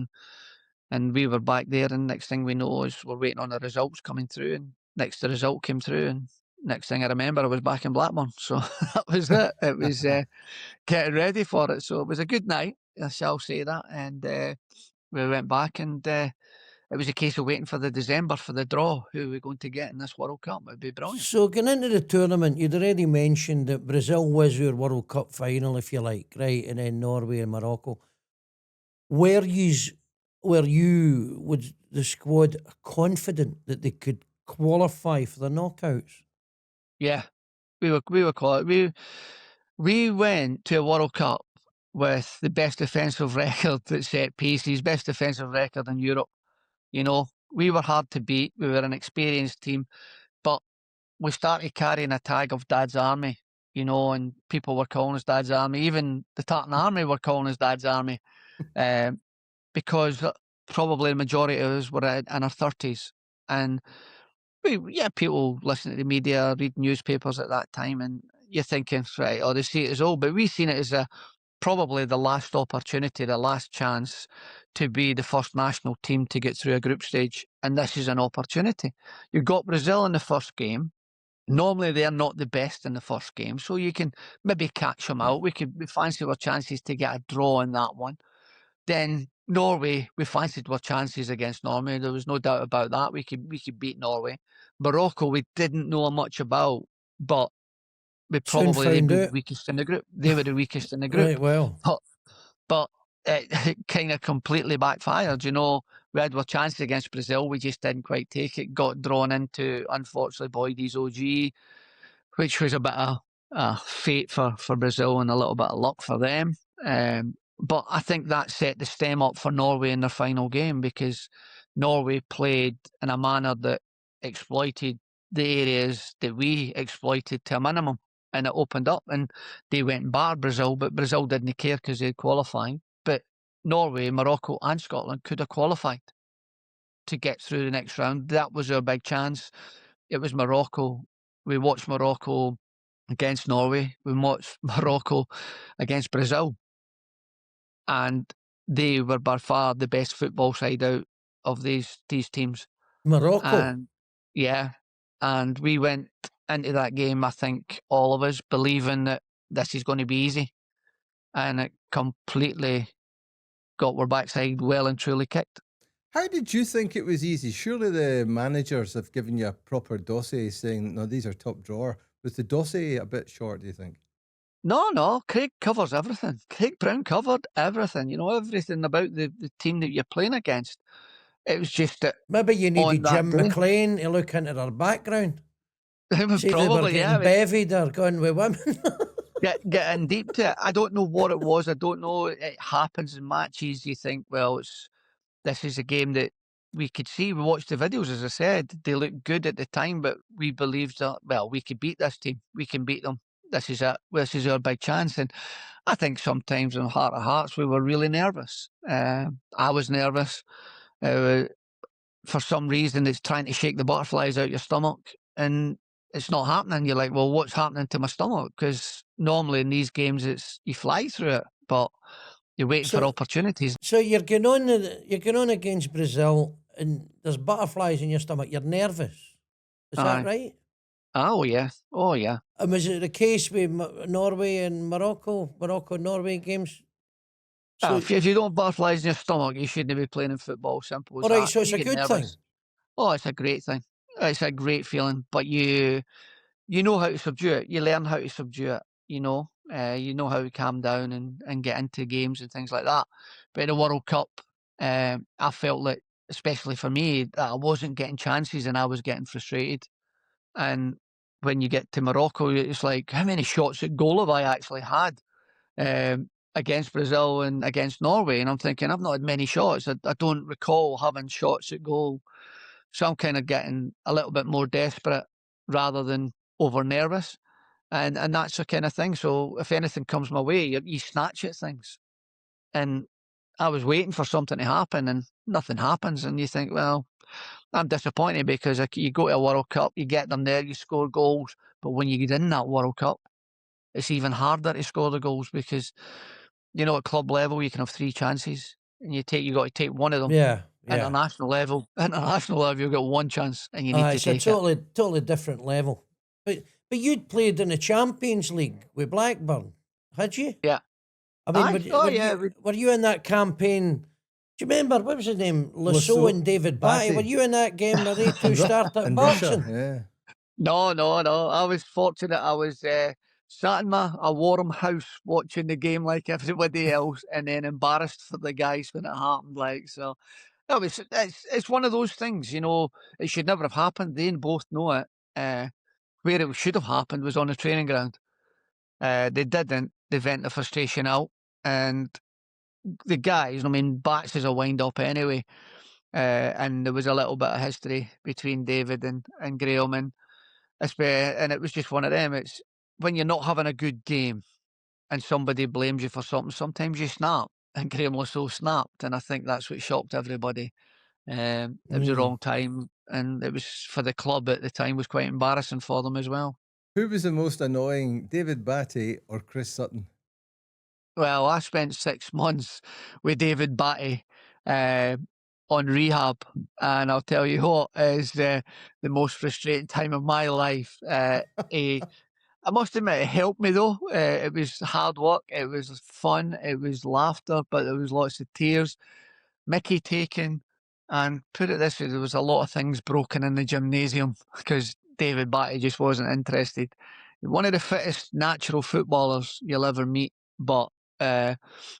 and we were back there. And next thing we know is we're waiting on the results coming through, and next the result came through, and next thing I remember, I was back in Blackburn. So that was it. It was getting ready for it. So it was a good night, I shall say that. And we went back, and it was a case of waiting for the December for the draw. Who are we going to get in this World Cup? It'd be brilliant. So going into the tournament, you'd already mentioned that Brazil was your World Cup final, if you like, right? And then Norway and Morocco. Were you, was the squad confident that they could qualify for the knockouts? Yeah, we went to a World Cup with the best defensive record at set pieces, best defensive record in Europe. You know, we were hard to beat. We were an experienced team, but we started carrying a tag of Dad's Army, you know, and people were calling us Dad's Army. Even the Tartan Army were calling us Dad's Army, because probably the majority of us were in our 30s. And people listen to the media, read newspapers at that time, and you're thinking, right, they see it as old. But we seen it as probably the last opportunity, the last chance to be the first national team to get through a group stage. And this is an opportunity. You got Brazil in the first game. Normally they're not the best in the first game, so you can maybe catch them out. We fancied our chances to get a draw in that one. Then Norway, we fancied our chances against Norway. There was no doubt about that. We could beat Norway. Morocco, we didn't know much about, but they'd be the weakest in the group. They were the weakest in the group. Right, well. But it kind of completely backfired. You know, we had our chances against Brazil. We just didn't quite take it. Got drawn into, unfortunately, Boydie's OG, which was a bit of fate for Brazil and a little bit of luck for them. But I think that set the stem up for Norway in their final game, because Norway played in a manner that exploited the areas that we exploited to a minimum, and it opened up, and they went and battered Brazil, but Brazil didn't care because they had qualified. But Norway, Morocco and Scotland could have qualified to get through the next round. That was our big chance. It was Morocco. We watched Morocco against Norway. We watched Morocco against Brazil. And they were by far the best football side out of these teams. Morocco? And we went into that game, I think, all of us, believing that this is going to be easy. And it completely got our backside well and truly kicked. How did you think it was easy? Surely the managers have given you a proper dossier saying, no, these are top drawer. Was the dossier a bit short, do you think? No. Craig covers everything. Craig Brown covered everything. You know, everything about the team that you're playing against. It was just that. Maybe you needed Jim McLean to look into their background. See, probably, they were getting bevied or going with women. get in deep to it. I don't know what it was. I don't know. It happens in matches. You think, well, this is a game that we could see. We watched the videos, as I said. They looked good at the time, but we believed that, well, we could beat this team. We can beat them. This is it. This is our big chance. And I think sometimes in heart of hearts, we were really nervous. I was nervous. For some reason, it's trying to shake the butterflies out your stomach, and it's not happening. You're like, well, what's happening to my stomach? Because normally in these games, you fly through it, but you're waiting for opportunities. So you're going on against Brazil, and there's butterflies in your stomach. You're nervous. Is that right? Oh yeah. And was it the case with Norway and Norway games? So if you don't have butterflies in your stomach, you shouldn't be playing in football. Simple as that. All right, so it's a good thing. Oh, it's a great thing. It's a great feeling. But you know how to subdue it. You learn how to subdue it. You know how to calm down and get into games and things like that. But in the World Cup, I felt that, especially for me, that I wasn't getting chances and I was getting frustrated. And when you get to Morocco, it's like, how many shots at goal have I actually had against Brazil and against Norway? And I'm thinking, I've not had many shots. I don't recall having shots at goal. So I'm kind of getting a little bit more desperate rather than over nervous. And that's the kind of thing. So if anything comes my way, you snatch at things. And I was waiting for something to happen and nothing happens. And you think, well, I'm disappointed, because you go to a World Cup, you get them there, you score goals. But when you get in that World Cup, it's even harder to score the goals, because, you know, at club level, you can have 3 chances and you got to take one of them. Yeah. International level, you've got 1 chance and you need to take it. It's a totally different level. But you'd played in the Champions League with Blackburn, had you? Yeah. I mean, were you in that campaign Do you remember, what was his name? Lasso and David Batty. Were you in that game where they two started in boxing? Russia, yeah. No. I was fortunate. I was sat in a warm house watching the game like everybody else, and then embarrassed for the guys when it happened. Like, so, no, it's one of those things. It should never have happened. They both know it. Where it should have happened was on the training ground. They didn't. They vent the frustration out, and the guys. Bats is a wind up anyway. And there was a little bit of history between David and Graham, and it was just one of them. It's when you're not having a good game and somebody blames you for something, sometimes you snap, and Graham Lasso snapped, and I think that's what shocked everybody. It was the wrong time, and it was, for the club at the time, was quite embarrassing for them as well. Who was the most annoying, David Batty or Chris Sutton? Well, I spent 6 months with David Batty on rehab, and I'll tell you what is the most frustrating time of my life. I must admit, it helped me though. It was hard work, it was fun, it was laughter, but there was lots of tears, Mickey taken, and put it this way, there was a lot of things broken in the gymnasium because David Batty just wasn't interested. One of the fittest natural footballers you'll ever meet, but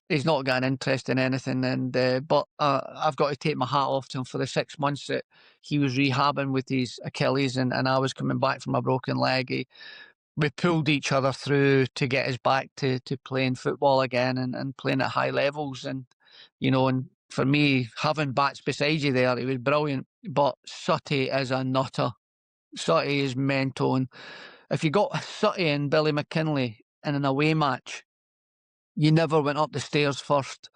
he's not got an interest in anything. But I've got to take my hat off to him for the 6 months that he was rehabbing with his Achilles, and I was coming back from a broken leg. We pulled each other through to get us back to playing football again and playing at high levels. And for me, having Bats beside you there, it was brilliant. But Sutty is a nutter. Sutty is mental. And if you got Sutty and Billy McKinley in an away match, you never went up the stairs first,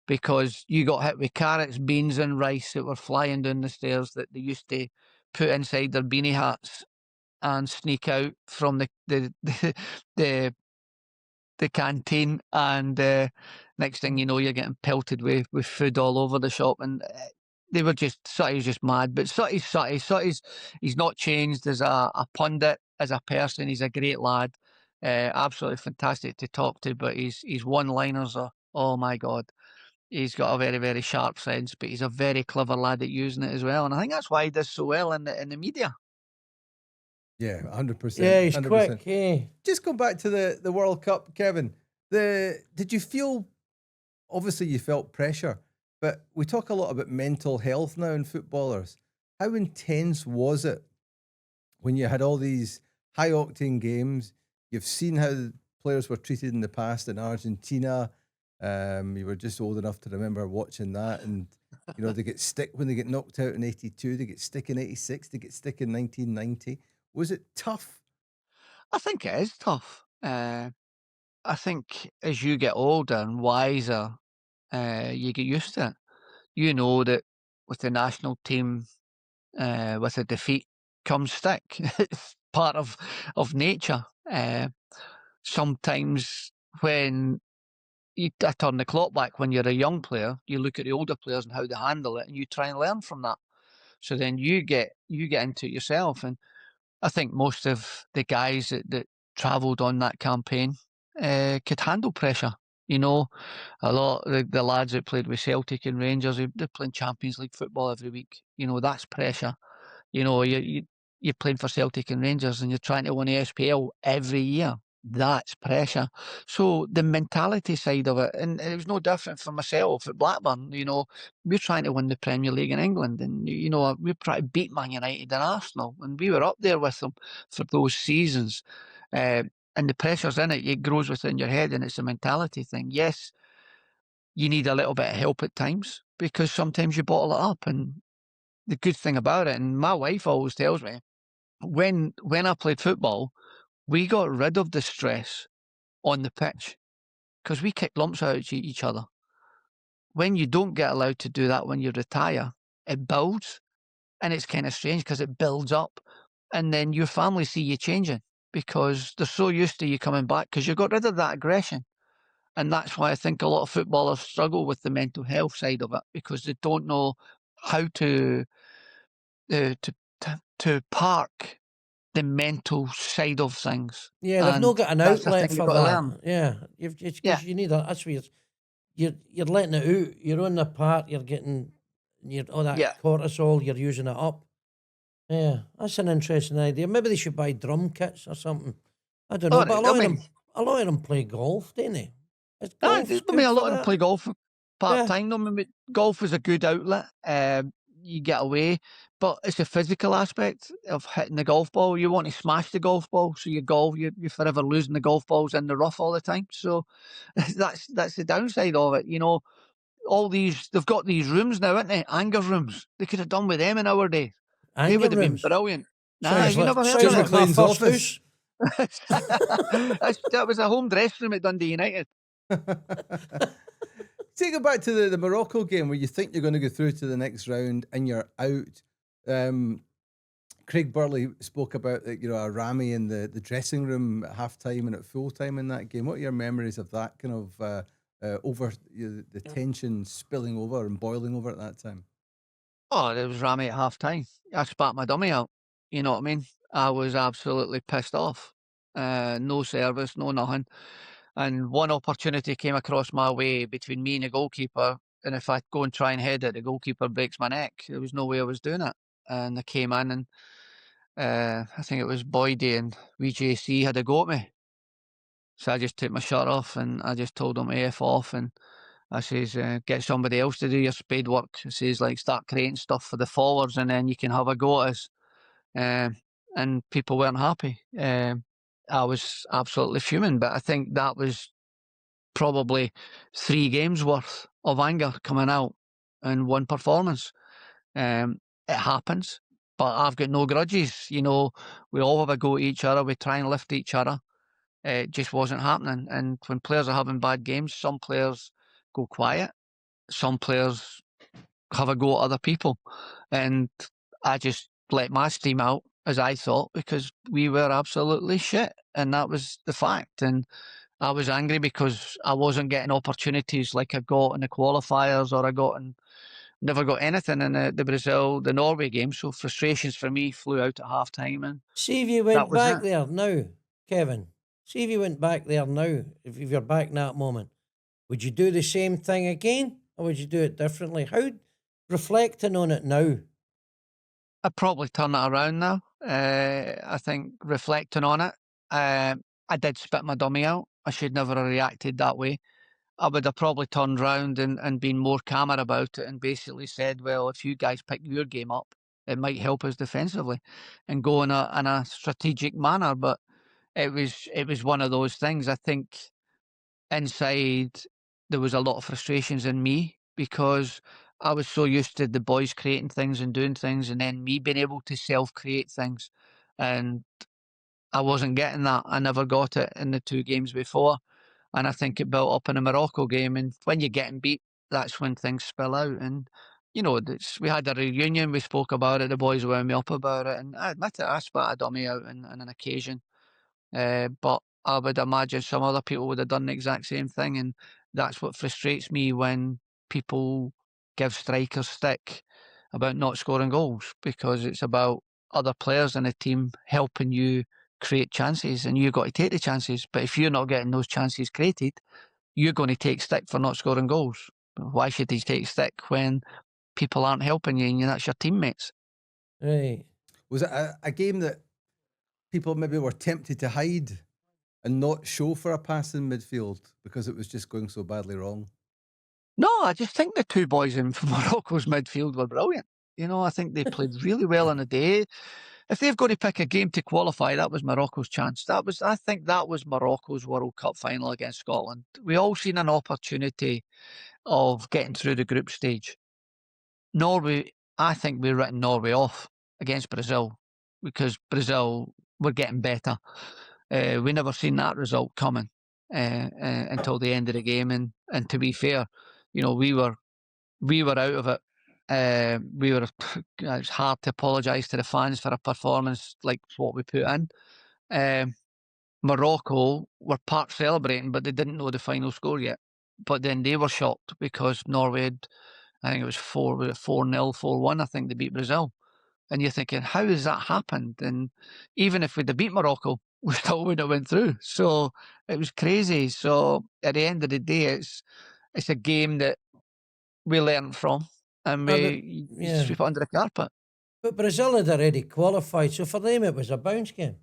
because you got hit with carrots, beans and rice that were flying down the stairs that they used to put inside their beanie hats and sneak out from the canteen, and next thing you know, you're getting pelted with food all over the shop. And Sutty's just mad. But Sutty's Sutty. He's not changed as a pundit, as a person. He's a great lad, absolutely fantastic to talk to. But his one-liners are, oh my God. He's got a very, very sharp sense, but he's a very clever lad at using it as well. And I think that's why he does so well in the media. Yeah, 100%. Yeah, he's 100%. quick. Yeah. Just go back to the World Cup, Kevin. Did you feel, obviously you felt pressure, but we talk a lot about mental health now in footballers. How intense was it when you had all these high-octane games? You've seen how players were treated in the past in Argentina. You were just old enough to remember watching that, and they get stick when they get knocked out in 82, they get stick in 86, they get stick in 1990. Was it tough? I think it is tough. I think as you get older and wiser, you get used to it. You know that with the national team, with a defeat comes stick. It's part of nature. Sometimes when I turn the clock back, when you're a young player, you look at the older players and how they handle it, and you try and learn from that. So then you get into it yourself. And I think most of the guys that travelled on that campaign could handle pressure. A lot of the lads that played with Celtic and Rangers, they're playing Champions League football every week. That's pressure. You're playing for Celtic and Rangers and you're trying to win the SPL every year. That's pressure. So the mentality side of it, and it was no different for myself at Blackburn. We're trying to win the Premier League in England, and we're trying to beat Man United and Arsenal, and we were up there with them for those seasons. And the pressure's in it. It grows within your head, and it's a mentality thing. Yes, you need a little bit of help at times because sometimes you bottle it up. And the good thing about it, and my wife always tells me, when I played football, we got rid of the stress on the pitch because we kicked lumps out at each other. When you don't get allowed to do that when you retire, it builds, and it's kind of strange because it builds up, and then your family see you changing because they're so used to you coming back because you got rid of that aggression. And that's why I think a lot of footballers struggle with the mental health side of it because they don't know how to park the mental side of things. Yeah, they've not got an outlet for that. Learn. Yeah, you need that. That's where you're letting it out. You're on the park. You're getting all that cortisol. You're using it up. Yeah, that's an interesting idea. Maybe they should buy drum kits or something. I don't know. But a lot of them play golf, don't they? A lot of them play golf part-time. Yeah. I mean, golf is a good outlet. You get away, but it's a physical aspect of hitting the golf ball. You want to smash the golf ball, so you're forever losing the golf balls in the rough all the time. So that's the downside of it. You know, they've got these rooms now, haven't they? Anger rooms. They could have done with them in our day. They would have been brilliant. Nah, you never heard of McLean's office. That was a home dressing room at Dundee United. Take it back to the Morocco game where you think you're going to go through to the next round and you're out. Craig Burley spoke about a Rami in the dressing room at half-time and at full-time in that game. What are your memories of that kind of the tension spilling over and boiling over at that time? Oh, there was Rami at half-time. I spat my dummy out. You know what I mean? I was absolutely pissed off. No service, no nothing. And one opportunity came across my way between me and the goalkeeper. And if I go and try and head it, the goalkeeper breaks my neck. There was no way I was doing it. And I came in and I think it was Boydie and VJC had a go at me. So I just took my shirt off and I just told him to F off. And I says, get somebody else to do your spade work. I says, start creating stuff for the forwards and then you can have a go at us. And people weren't happy. I was absolutely fuming, but I think that was probably 3 games worth of anger coming out in one performance. It happens, but I've got no grudges. You know, we all have a go at each other. We try and lift each other. It just wasn't happening. And when players are having bad games, some players go quiet. Some players have a go at other people. And I just let my steam out, as I thought, because we were absolutely shit. And that was the fact. And I was angry because I wasn't getting opportunities like I got in the qualifiers or never got anything in the Norway game. So frustrations for me flew out at half time. And see if you went back there now, Kevin. See if you went back there now, if you're back in that moment. Would you do the same thing again or would you do it differently? How, reflecting on it now? I'd probably turn it around now. I think reflecting on it, I did spit my dummy out. I should never have reacted that way. I would have probably turned round and been more calmer about it and basically said, well, if you guys pick your game up, it might help us defensively and go in a strategic manner. But it was one of those things. I think inside there was a lot of frustrations in me because I was so used to the boys creating things and doing things and then me being able to self-create things. And I wasn't getting that. I never got it in the 2 games before. And I think it built up in the Morocco game. And when you're getting beat, that's when things spill out. And, you know, we had a reunion. We spoke about it. The boys wound me up about it. And I admit it, I spat a dummy out on an occasion. But I would imagine some other people would have done the exact same thing. And that's what frustrates me when people give strikers stick about not scoring goals, because it's about other players in the team helping you create chances and you've got to take the chances. But if you're not getting those chances created, you're going to take stick for not scoring goals. Why should he take stick when people aren't helping you and that's your teammates? Right. Was it a game that people maybe were tempted to hide and not show for a pass in midfield because it was just going so badly wrong? No, I just think the 2 boys in Morocco's midfield were brilliant. You know, I think they played really well on the day. If they've got to pick a game to qualify, that was Morocco's chance. I think that was Morocco's World Cup final against Scotland. We all seen an opportunity of getting through the group stage. Norway, I think we've written Norway off against Brazil because Brazil were getting better. We never seen that result coming until the end of the game. And to be fair, you know, we were out of it. It's hard to apologise to the fans for a performance like what we put in. Morocco were part celebrating, but they didn't know the final score yet. But then they were shocked because Norway had, I think it was 4-0, 4-1, I think they beat Brazil. And you're thinking, how has that happened? And even if we'd have beat Morocco, we still wouldn't have went through. So it was crazy. So at the end of the day, it's a game that we learned from, and we sweep it under the carpet. But Brazil had already qualified, so for them it was a bounce game.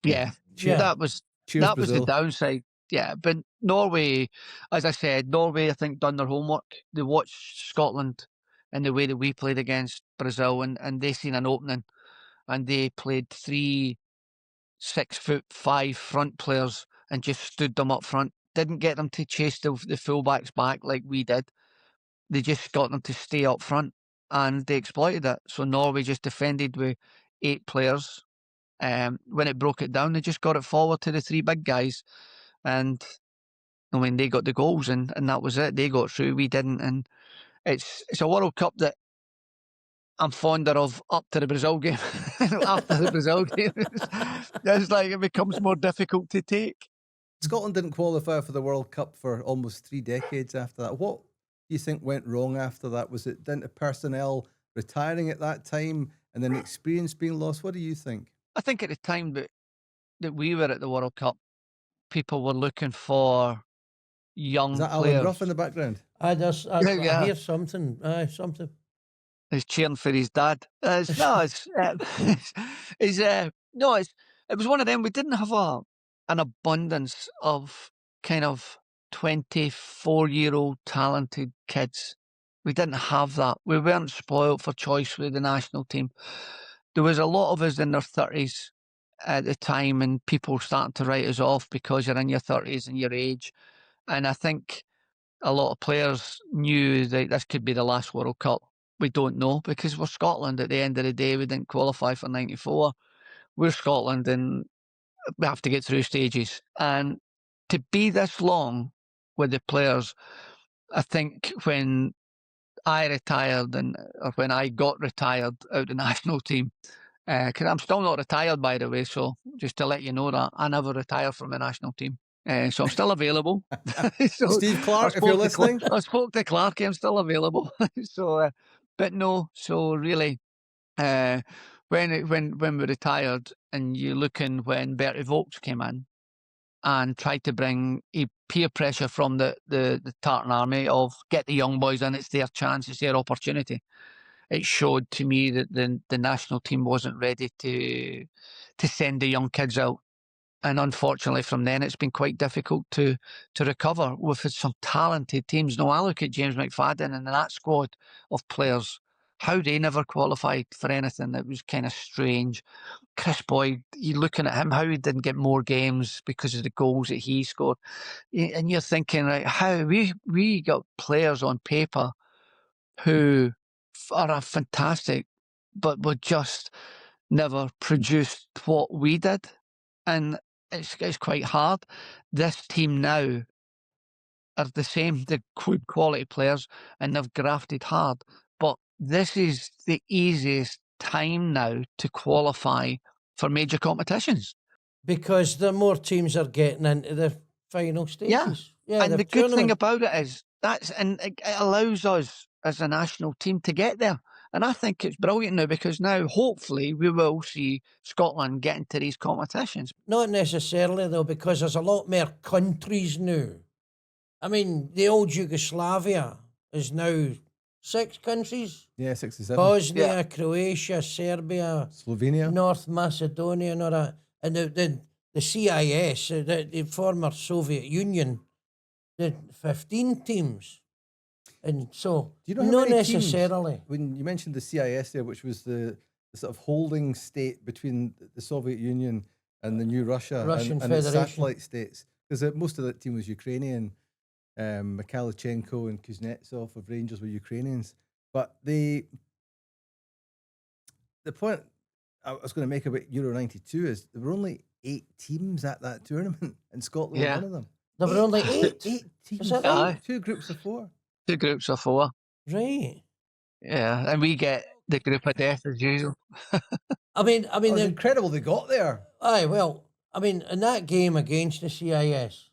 Yeah. That was the downside. Yeah, but Norway, as I said, I think done their homework. They watched Scotland and the way that we played against Brazil, and they seen an opening, and they played 3 6'5" front players and just stood them up front. Didn't get them to chase the fullbacks back like we did. They just got them to stay up front, and they exploited it. So Norway just defended with 8 players. When it broke it down, they just got it forward to the 3 big guys. And I mean, they got the goals, and that was it. They got through, we didn't. And it's a World Cup that I'm fonder of up to the Brazil game. After the Brazil game, it's like it becomes more difficult to take. Scotland didn't qualify for the World Cup for almost 3 decades after that. What do you think went wrong after that? Was it down to personnel retiring at that time and then experience being lost? What do you think? I think at the time that we were at the World Cup, people were looking for young players. Is that players. Alan Rough in the background? I hear something. Something. He's cheering for his dad. It was one of them. We didn't have an abundance of kind of 24-year-old talented kids. We didn't have that. We weren't spoiled for choice with the national team. There was a lot of us in their 30s at the time, and people starting to write us off because you're in your 30s and your age. And I think a lot of players knew that this could be the last World Cup. We don't know, because we're Scotland. At the end of the day, we didn't qualify for 94. We're Scotland, and we have to get through stages. And to be this long with the players, I think when I retired or when I got retired out of the national team, because I'm still not retired, by the way, so just to let you know that, I never retired from the national team. So I'm still available. So Steve Clark, if you're listening. I spoke to Clark, I'm still available. But no, so really, when we retired, and you're looking when Bertie Vogts came in and tried to bring peer pressure from the Tartan Army of get the young boys in, it's their chance, it's their opportunity. It showed to me that the national team wasn't ready to send the young kids out. And unfortunately, from then, it's been quite difficult to recover. We've had some talented teams. Now, I look at James McFadden and that squad of players, how they never qualified for anything. It was kind of strange. Chris Boyd, you're looking at him, how he didn't get more games because of the goals that he scored. And you're thinking, like, how we got players on paper who are fantastic, but were just never produced what we did. And it's quite hard. This team now are the same. They're good quality players and they've grafted hard. But this is the easiest time now to qualify for major competitions. Because the more teams are getting into the final stages. Yeah, and the good thing about it is it allows us as a national team to get there. And I think it's brilliant now, because now hopefully we will see Scotland get into these competitions. Not necessarily though, because there's a lot more countries now. I mean, the old Yugoslavia is now 6 countries. Yeah, 67. Bosnia, Croatia, Serbia, Slovenia, North Macedonia, and all that. And the CIS, the former Soviet Union, the 15 teams. And so, do you know how not many necessarily. Teams, when you mentioned the CIS there, which was the sort of holding state between the Soviet Union and the new Russian and its satellite states, because most of that team was Ukrainian. Mikhailichenko and Kuznetsov of Rangers were Ukrainians. But the point I was going to make about Euro 92 is there were only 8 teams at that tournament, and Scotland was one of them. There were only 8 teams. Is that right? 2 groups of 4. 2 groups of 4. Right. Yeah, and we get the group of death as usual. I mean, it's incredible they got there. Aye, well, I mean, in that game against the CIS,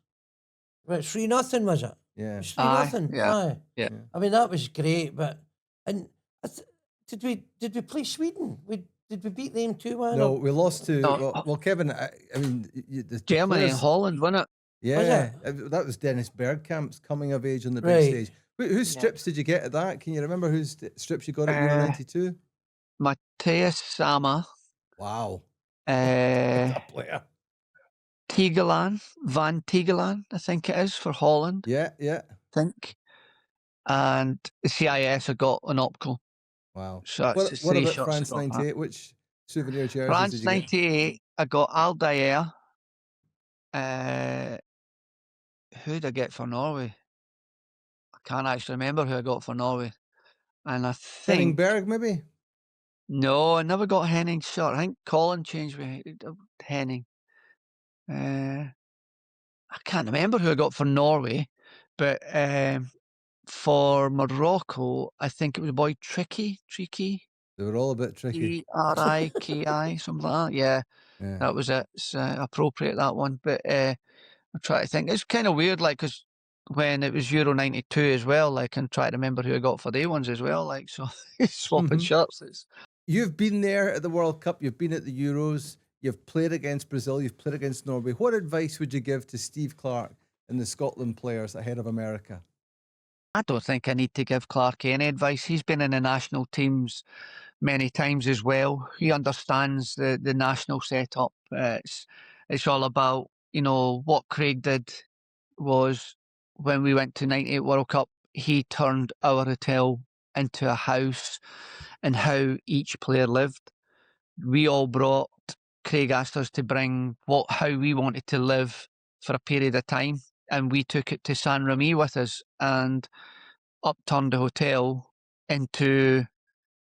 it's 3-0, was it? Yeah. It's 3-0. Aye. Yeah. I mean, that was great, but did we play Sweden? Did we beat them 2-1? No, we lost to well, Kevin. I mean, Germany and Holland, wasn't it? Yeah, that was Dennis Bergkamp's coming of age on the big Right. stage. Whose strips did you get at that? Can you remember whose strips you got at Euro 92? Matthias Sammer. Wow. Uh, That player. Van Tigeland, I think it is, for Holland. Yeah. I think. And the CIS I got an optical. Wow. So that's the What three about shirts France I got. 98? Which souvenir jerseys France did you get? 98, I got Aldair. Who did I get for Norway? I can't actually remember who I got for Norway. And I think... Henning Berg, maybe? No, I never got Henning's shirt. I think Colin changed me Henning. I can't remember who I got for Norway, but for Morocco, I think it was a boy Tricky. They were all a bit tricky. Triki, something like that. Yeah, that was it. It's appropriate, that one. But I'm trying to think. It's kind of weird, like, because when it was Euro 92 as well, like, and try to remember who I got for the ones as well, like, so swapping shirts. You've been there at the World Cup, you've been at the Euros, you've played against Brazil, you've played against Norway. What advice would you give to Steve Clarke and the Scotland players ahead of America? I don't think I need to give Clarke any advice. He's been in the national teams many times as well. He understands the national setup. It's all about, what Craig did was when we went to 98 World Cup, he turned our hotel into a house and how each player lived. We all brought, Craig asked us to bring how we wanted to live for a period of time, and we took it to San Remi with us and upturned the hotel into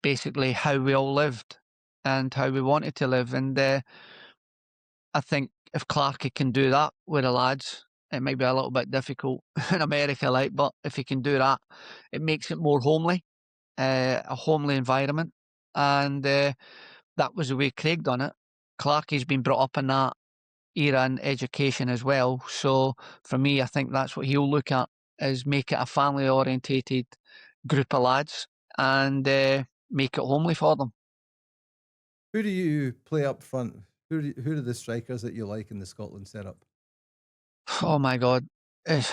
basically how we all lived and how we wanted to live. And I think if Clarke can do that with the lads, it might be a little bit difficult in America, but if he can do that, it makes it more homely, a homely environment. And that was the way Craig done it. Clarke's been brought up in that era in education as well. So for me, I think that's what he'll look at, is make it a family-orientated group of lads and make it homely for them. Who do you play up front? Who are the strikers that you like in the Scotland setup? Oh my God, it's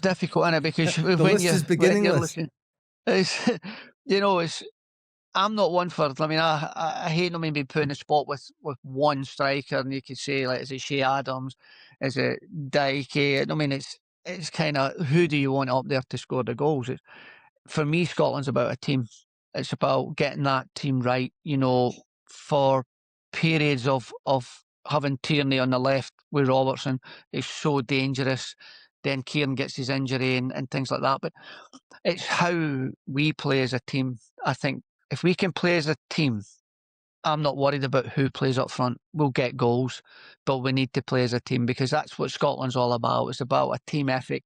difficult, isn't it? Because the list is beginningless. I'm not one for. I mean, I hate being put in a spot with one striker, and you could say, like, is it Shea Adams, is it Dyke? I mean, it's kind of, who do you want up there to score the goals? For me, Scotland's about a team. It's about getting that team right. For periods of having Tierney on the left with Robertson is so dangerous. Then Kieran gets his injury and things like that. But it's how we play as a team. I think if we can play as a team, I'm not worried about who plays up front. We'll get goals, but we need to play as a team, because that's what Scotland's all about. It's about a team ethic.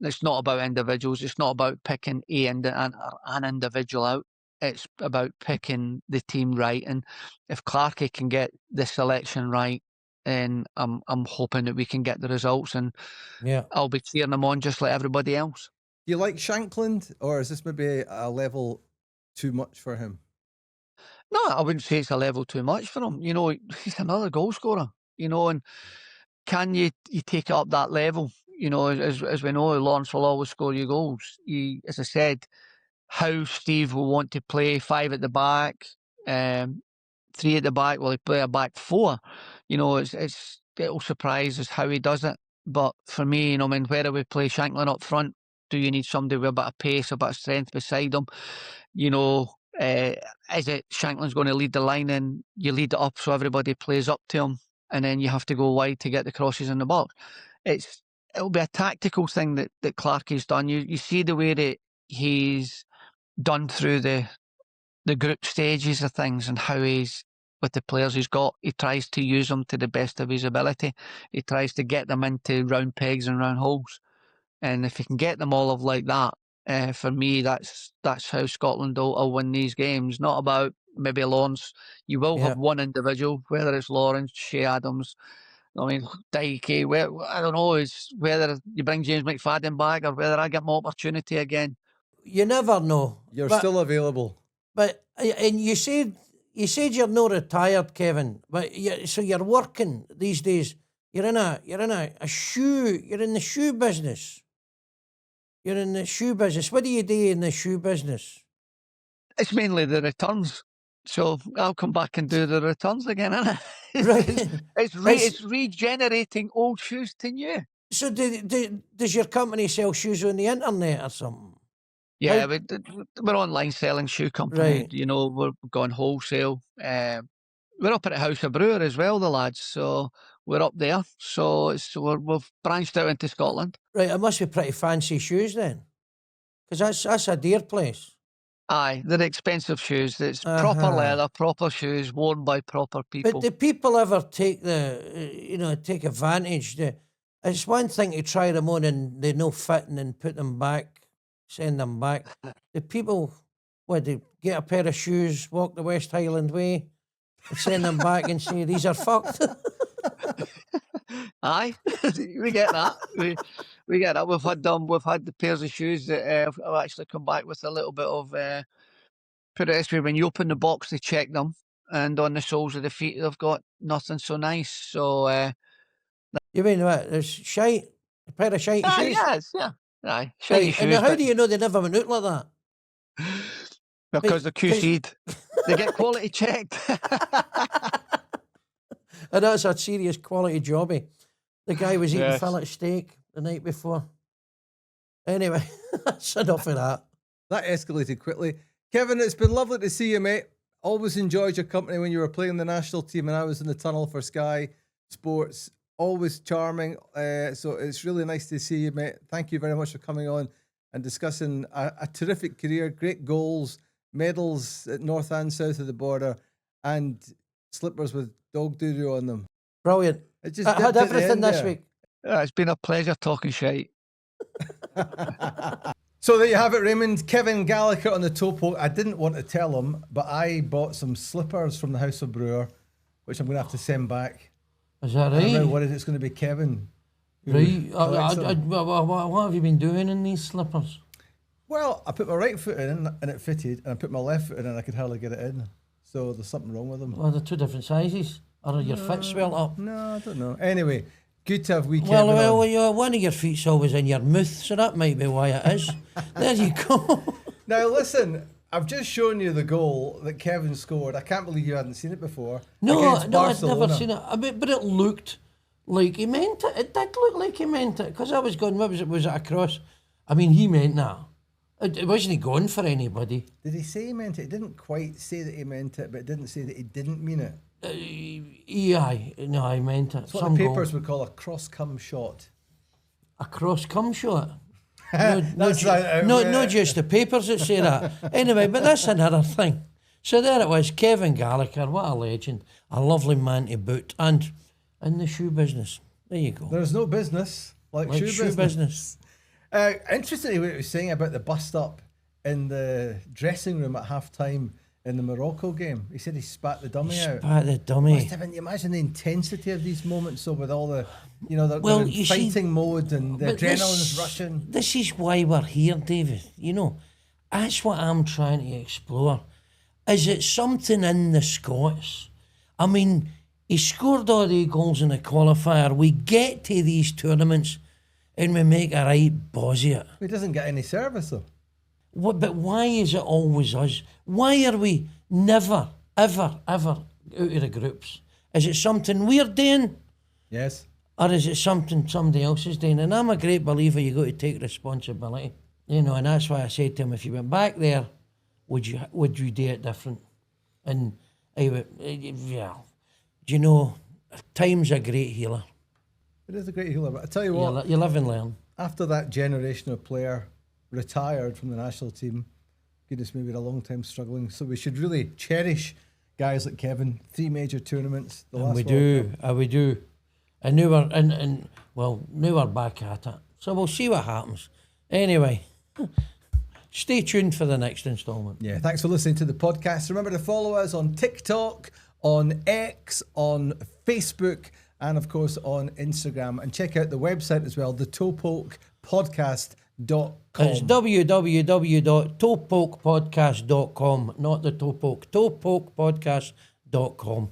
It's not about individuals. It's not about picking an individual out. It's about picking the team right. And if Clarke can get the selection right, then I'm hoping that we can get the results. And I'll be cheering them on just like everybody else. Do you like Shankland, or is this maybe a level too much for him? No, I wouldn't say it's a level too much for him. He's another goal scorer. And can you take it up that level? As we know, Lawrence will always score you goals. As I said, how Steve will want to play 5 at the back, 3 at the back, will he play a back 4? It'll surprise us how he does it. But for me, whether we play Shankland up front, do you need somebody with a bit of pace, a bit of strength beside him? Is it Shankland's going to lead the line and you lead it up so everybody plays up to him, and then you have to go wide to get the crosses in the box? It'll be a tactical thing that Clarke has done. You see the way that he's done through the group stages of things, and how he's, with the players he's got, he tries to use them to the best of his ability. He tries to get them into round pegs and round holes. And if he can get them all like that, for me, that's how Scotland will win these games. Not about maybe Lawrence. You will have one individual, whether it's Lawrence, Shea Adams, Dyke, I don't know, is whether you bring James McFadden back or whether I get my opportunity again. You never know. You're still available. But and you said you're not retired, Kevin. But so you're working these days. You're in the shoe business. You're in the shoe business. What do you do in the shoe business? It's mainly the returns. So I'll come back and do the returns again, innit? Right. It's regenerating old shoes to new. So does your company sell shoes on the internet or something? Yeah, we're online selling shoe company. Right. You know, we're going wholesale. We're up at the House of Brewer as well, the lads. So we're up there. So we've branched out into Scotland. Right, it must be pretty fancy shoes then, because that's a dear place. Aye, they're expensive shoes. It's proper leather, proper shoes, worn by proper people. But do people ever take take advantage? It's one thing to try them on and they're no fitting and put them back, send them back. The people, they get a pair of shoes, walk the West Highland way, and send them back and say, these are fucked. Aye, we get that. We get that. We've had the pairs of shoes that have actually come back with a little bit of put it this way, when you open the box they check them, and on the soles of the feet they've got nothing so nice. So you mean what? There's shite? A pair of shite shoes? Yes, yeah. Aye, shiny shoes. And how do you know they never went out like that? Because they're QC'd. They get quality checked. And that's a serious quality jobby. The guy was eating fillet steak the night before. Anyway, that's enough of that. That escalated quickly. Kevin, it's been lovely to see you, mate. Always enjoyed your company when you were playing the national team and I was in the tunnel for Sky Sports. Always charming. So it's really nice to see you, mate. Thank you very much for coming on and discussing a terrific career, great goals, medals at north and south of the border, and slippers with dog doo-doo on them. Brilliant. It just I had everything this week. It's been a pleasure talking shite. So there you have it, Raymond. Kevin Gallacher on the topo. I didn't want to tell him, but I bought some slippers from the House of Brewer, which I'm going to have to send back. Is that right? I'm really worried it's going to be Kevin. Right. What have you been doing in these slippers? Well, I put my right foot in and it fitted, and I put my left foot in and I could hardly get it in. So there's something wrong with them. Well, they're two different sizes. Or are your feet swelled up? No, I don't know. Anyway, good to have wee Kevin Well, on. one of your feet's always in your mouth, so that might be why it is. There you go. Now listen, I've just shown you the goal that Kevin scored. I can't believe you hadn't seen it before. No, I'd Barcelona. never seen it. I mean, but it looked like he meant it. It did look like he meant it. Because I was going, what was it? Was it a cross? I mean, he meant that. It wasn't he going for anybody. Did he say he meant it? He didn't quite say that he meant it, but it didn't say that he didn't mean it. I meant it. It's what the papers would call a cross-come shot. A cross-come shot? No, just the papers that say that. Anyway, but that's another thing. So there it was, Kevin Gallacher, what a legend. A lovely man to boot. And in the shoe business. There you go. There's no business like shoe business. Interestingly, what he was saying about the bust-up in the dressing room at half-time in the Morocco game. He said he spat the dummy out. Spat the dummy. Can you imagine the intensity of these moments, so with all the, they're in fighting mode and the adrenaline's rushing. This is why we're here, David. That's what I'm trying to explore. Is it something in the Scots? I mean, he scored all the goals in the qualifier. We get to these tournaments and we make a right bozzy it. He doesn't get any service, though. But why is it always us? Why are we never, ever, ever out of the groups? Is it something we're doing? Yes. Or is it something somebody else is doing? And I'm a great believer you got to take responsibility. And that's why I said to him, if you went back there, would you do it different? And I went, time's a great healer. It is a great healer, but I tell you what. You live and learn. After that generational player retired from the national team, goodness me, we're a long time struggling. So we should really cherish guys like Kevin. 3 major tournaments. We do. And now we're back at it. So we'll see what happens. Anyway, stay tuned for the next instalment. Yeah, thanks for listening to the podcast. Remember to follow us on TikTok, on X, on Facebook, and of course on Instagram. And check out the website as well, thetopokepodcast.com. It's www.topokepodcast.com, not the Topoke, topokepodcast.com.